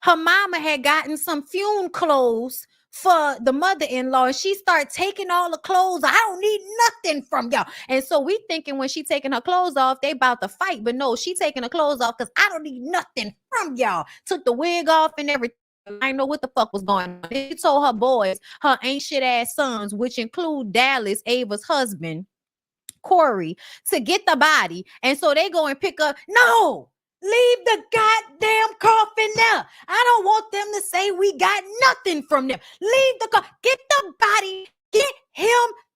her mama had gotten some funeral clothes for the mother-in-law, and she started taking all the clothes. I don't need nothing from y'all. And so we thinking when she taking her clothes off, they about to fight. But no, she taking her clothes off because I don't need nothing from y'all. Took the wig off and everything. I didn't know what the fuck was going on. She told her boys, her ain't shit ass sons, which include Dallas, Ava's husband, Corey, to get the body. And so they go and pick up. No! Leave the goddamn coffin there. I don't want them to say we got nothing from them. Leave the coffin. Get the body. Get him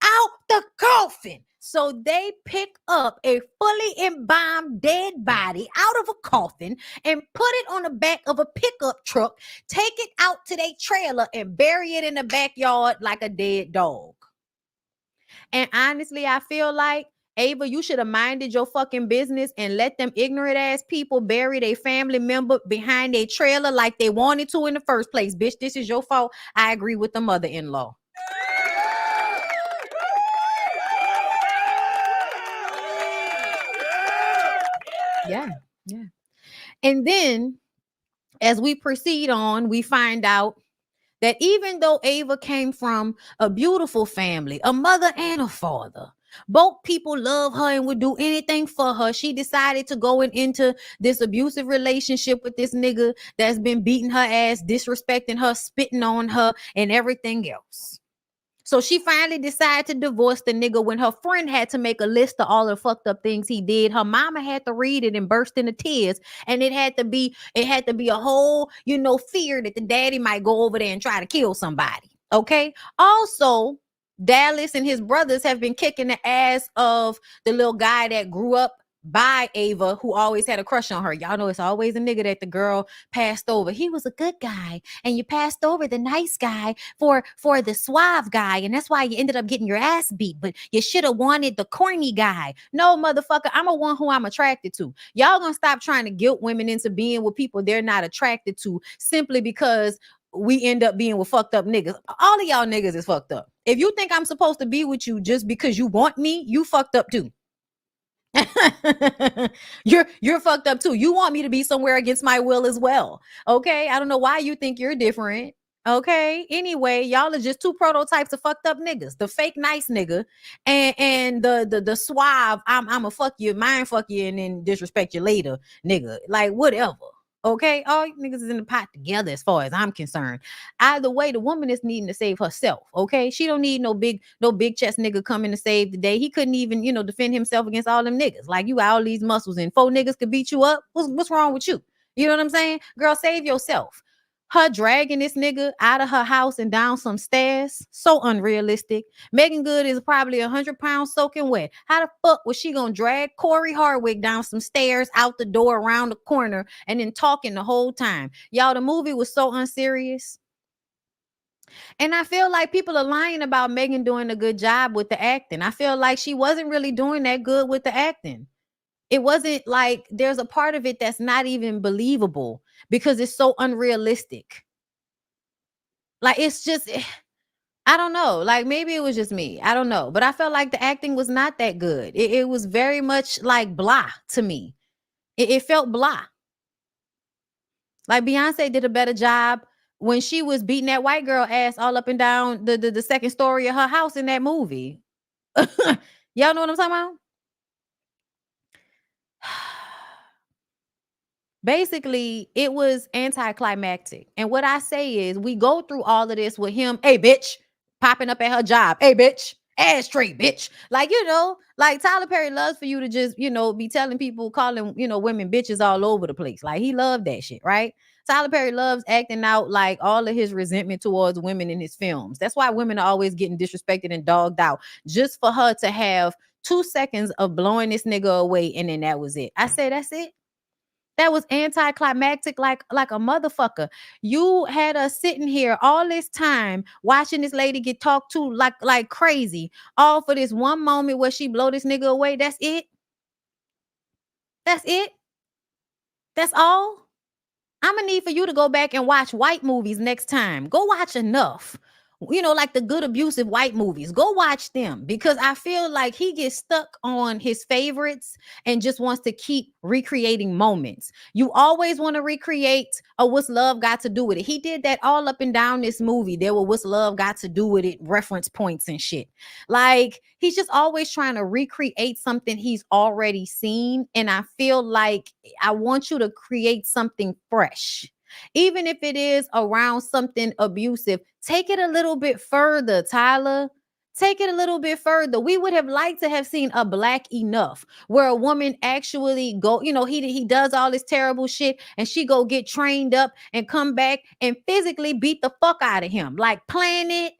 out the coffin. So they pick up a fully embalmed dead body out of a coffin and put it on the back of a pickup truck, take it out to their trailer and bury it in the backyard like a dead dog. And honestly, I feel like, Ava, you should have minded your fucking business and let them ignorant ass people bury their family member behind a trailer like they wanted to in the first place. Bitch, this is your fault. I agree with the mother-in-law. Yeah. And then as we proceed on, we find out that even though Ava came from a beautiful family, a mother and a father, both people love her and would do anything for her, she decided to go into this abusive relationship with this nigga that's been beating her ass, disrespecting her, spitting on her, and everything else. So she finally decided to divorce the nigga when her friend had to make a list of all the fucked up things he did. Her mama had to read it and burst into tears. And it had to be a whole, fear that the daddy might go over there and try to kill somebody. Okay. Also, Dallas and his brothers have been kicking the ass of the little guy that grew up by Ava, who always had a crush on her. Y'all know it's always a nigga that the girl passed over. He was a good guy, and you passed over the nice guy for the suave guy, and that's why you ended up getting your ass beat. But you should have wanted the corny guy. No, motherfucker, I'm a one who I'm attracted to. Y'all gonna stop trying to guilt women into being with people they're not attracted to simply because we end up being with fucked up niggas. All of y'all niggas is fucked up. If you think I'm supposed to be with you just because you want me, you fucked up too. you're fucked up too. You want me to be somewhere against my will as well. Okay, I don't know why you think you're different. Okay, anyway, y'all are just two prototypes of fucked up niggas: the fake nice nigga and the suave I'ma fuck you, mind fuck you, and then disrespect you later nigga. Like whatever. Okay, all you niggas is in the pot together as far as I'm concerned. Either way, the woman is needing to save herself. Okay, she don't need no big chest nigga coming to save the day. He couldn't even, defend himself against all them niggas. Like, you got all these muscles and 4 niggas could beat you up. What's wrong with you? You know what I'm saying? Girl, save yourself. Her dragging this nigga out of her house and down some stairs, so unrealistic. Megan Good is probably 100 pounds soaking wet. How the fuck was she gonna drag Corey Hardwick down some stairs, out the door, around the corner, and then talking the whole time? Y'all, the movie was so unserious. And I feel like people are lying about Megan doing a good job with the acting. I feel like she wasn't really doing that good with the acting. It wasn't like, there's a part of it that's not even believable because it's so unrealistic. Like, it's just, I don't know. Like, maybe it was just me. I don't know. But I felt like the acting was not that good. It was very much like blah to me. It felt blah. Like, Beyonce did a better job when she was beating that white girl ass all up and down the second story of her house in that movie. Y'all know what I'm talking about? Basically, it was anticlimactic. And what I say is, we go through all of this with him, hey, bitch, popping up at her job. Hey, bitch, ass straight, bitch. Like, like Tyler Perry loves for you to just, be telling people, calling, women bitches all over the place. Like, he loved that shit, right? Tyler Perry loves acting out like all of his resentment towards women in his films. That's why women are always getting disrespected and dogged out, just for her to have 2 seconds of blowing this nigga away, and then that was it. I say, that's it. That was anticlimactic like a motherfucker. You had us sitting here all this time watching this lady get talked to like crazy, all for this one moment where she blow this nigga away. That's it. That's it. That's all. I'm gonna need for you to go back and watch white movies next time. Go watch enough. Like the good abusive white movies. Go watch them, because I feel like he gets stuck on his favorites and just wants to keep recreating moments. You always want to recreate what's love got to do with it. He did that all up and down this movie. There were what's love got to do with it reference points and shit. Like, he's just always trying to recreate something he's already seen. And I feel like I want you to create something fresh. Even if it is around something abusive, take it a little bit further, Tyler. Take it a little bit further. We would have liked to have seen a Black Enough, where a woman actually go, he does all this terrible shit and she go get trained up and come back and physically beat the fuck out of him. Like, plan it,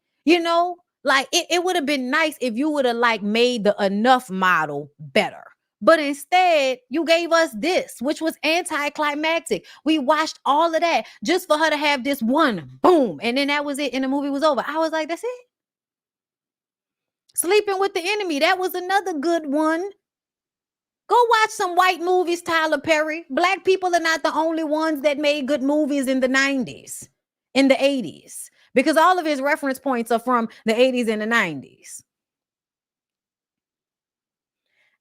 like it would have been nice if you would have like made the Enough model better. But instead, you gave us this, which was anticlimactic. We watched all of that just for her to have this one boom. And then that was it. And the movie was over. I was like, that's it. Sleeping with the Enemy. That was another good one. Go watch some white movies, Tyler Perry. Black people are not the only ones that made good movies in the 90s, in the 80s, because all of his reference points are from the 80s and the 90s.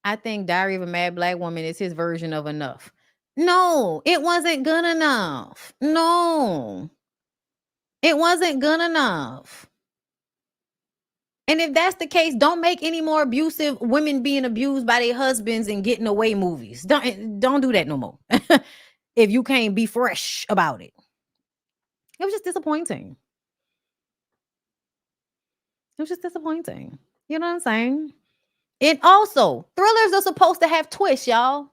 I think Diary of a Mad Black Woman is his version of Enough. No, it wasn't good enough. No, it wasn't good enough. And if that's the case, don't make any more abusive women being abused by their husbands and getting away movies. Don't do that no more. If you can't be fresh about it. It was just disappointing. It was just disappointing. You know what I'm saying? And also, thrillers are supposed to have twists, y'all.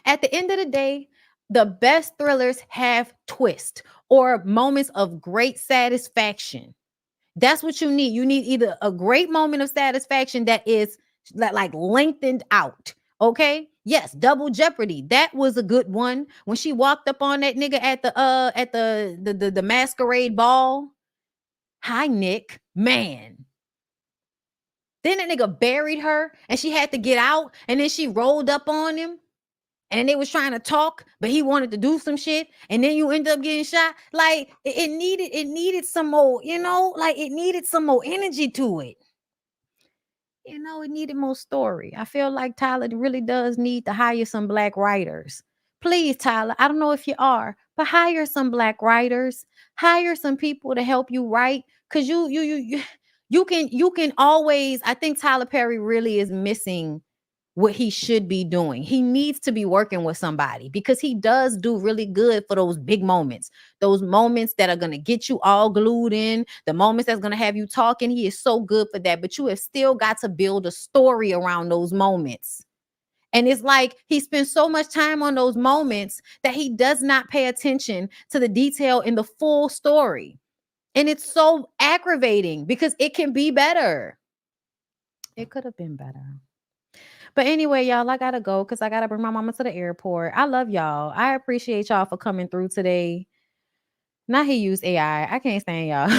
At the end of the day, the best thrillers have twists or moments of great satisfaction. That's what you need. You need either a great moment of satisfaction that is like lengthened out, Okay. Yes, Double Jeopardy. That was a good one. When she walked up on that nigga at the masquerade ball. Hi, Nick. Man. Then that nigga buried her and she had to get out, and then she rolled up on him and they was trying to talk, but he wanted to do some shit, and then you end up getting shot. Like it needed some more, like it needed some more energy to it. It needed more story. I feel like Tyler really does need to hire some Black writers. Please, Tyler, I don't know if you are, but hire some Black writers. Hire some people to help you write, because you can always. I think Tyler Perry really is missing what he should be doing. He needs to be working with somebody, because he does do really good for those big moments, those moments that are going to get you all glued in, the moments that's going to have you talking. He is so good for that, but you have still got to build a story around those moments. And it's like he spends so much time on those moments that he does not pay attention to the detail in the full story. And it's so aggravating, because it can be better. It could have been better. But anyway, y'all, I gotta go because I gotta bring my mama to the airport. I love y'all. I appreciate y'all for coming through today. Now he used AI. I can't stand y'all.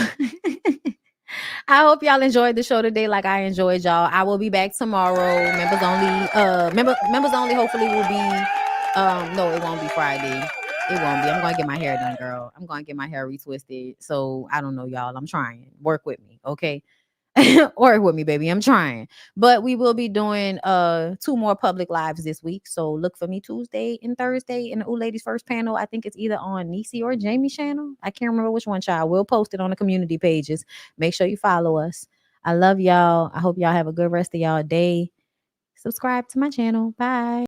I hope y'all enjoyed the show today like I enjoyed y'all. I will be back tomorrow. Members only. Members only hopefully will be. No, it won't be Friday. It won't be. I'm going to get my hair done, girl. I'm going to get my hair retwisted. So I don't know, y'all. I'm trying. Work with me, okay? Work with me, baby. I'm trying. But we will be doing 2 more public lives this week. So look for me Tuesday and Thursday in the Ooh Ladies First panel. I think it's either on Niecy or Jamie's channel. I can't remember which one, child. We'll post it on the community pages. Make sure you follow us. I love y'all. I hope y'all have a good rest of y'all day. Subscribe to my channel. Bye.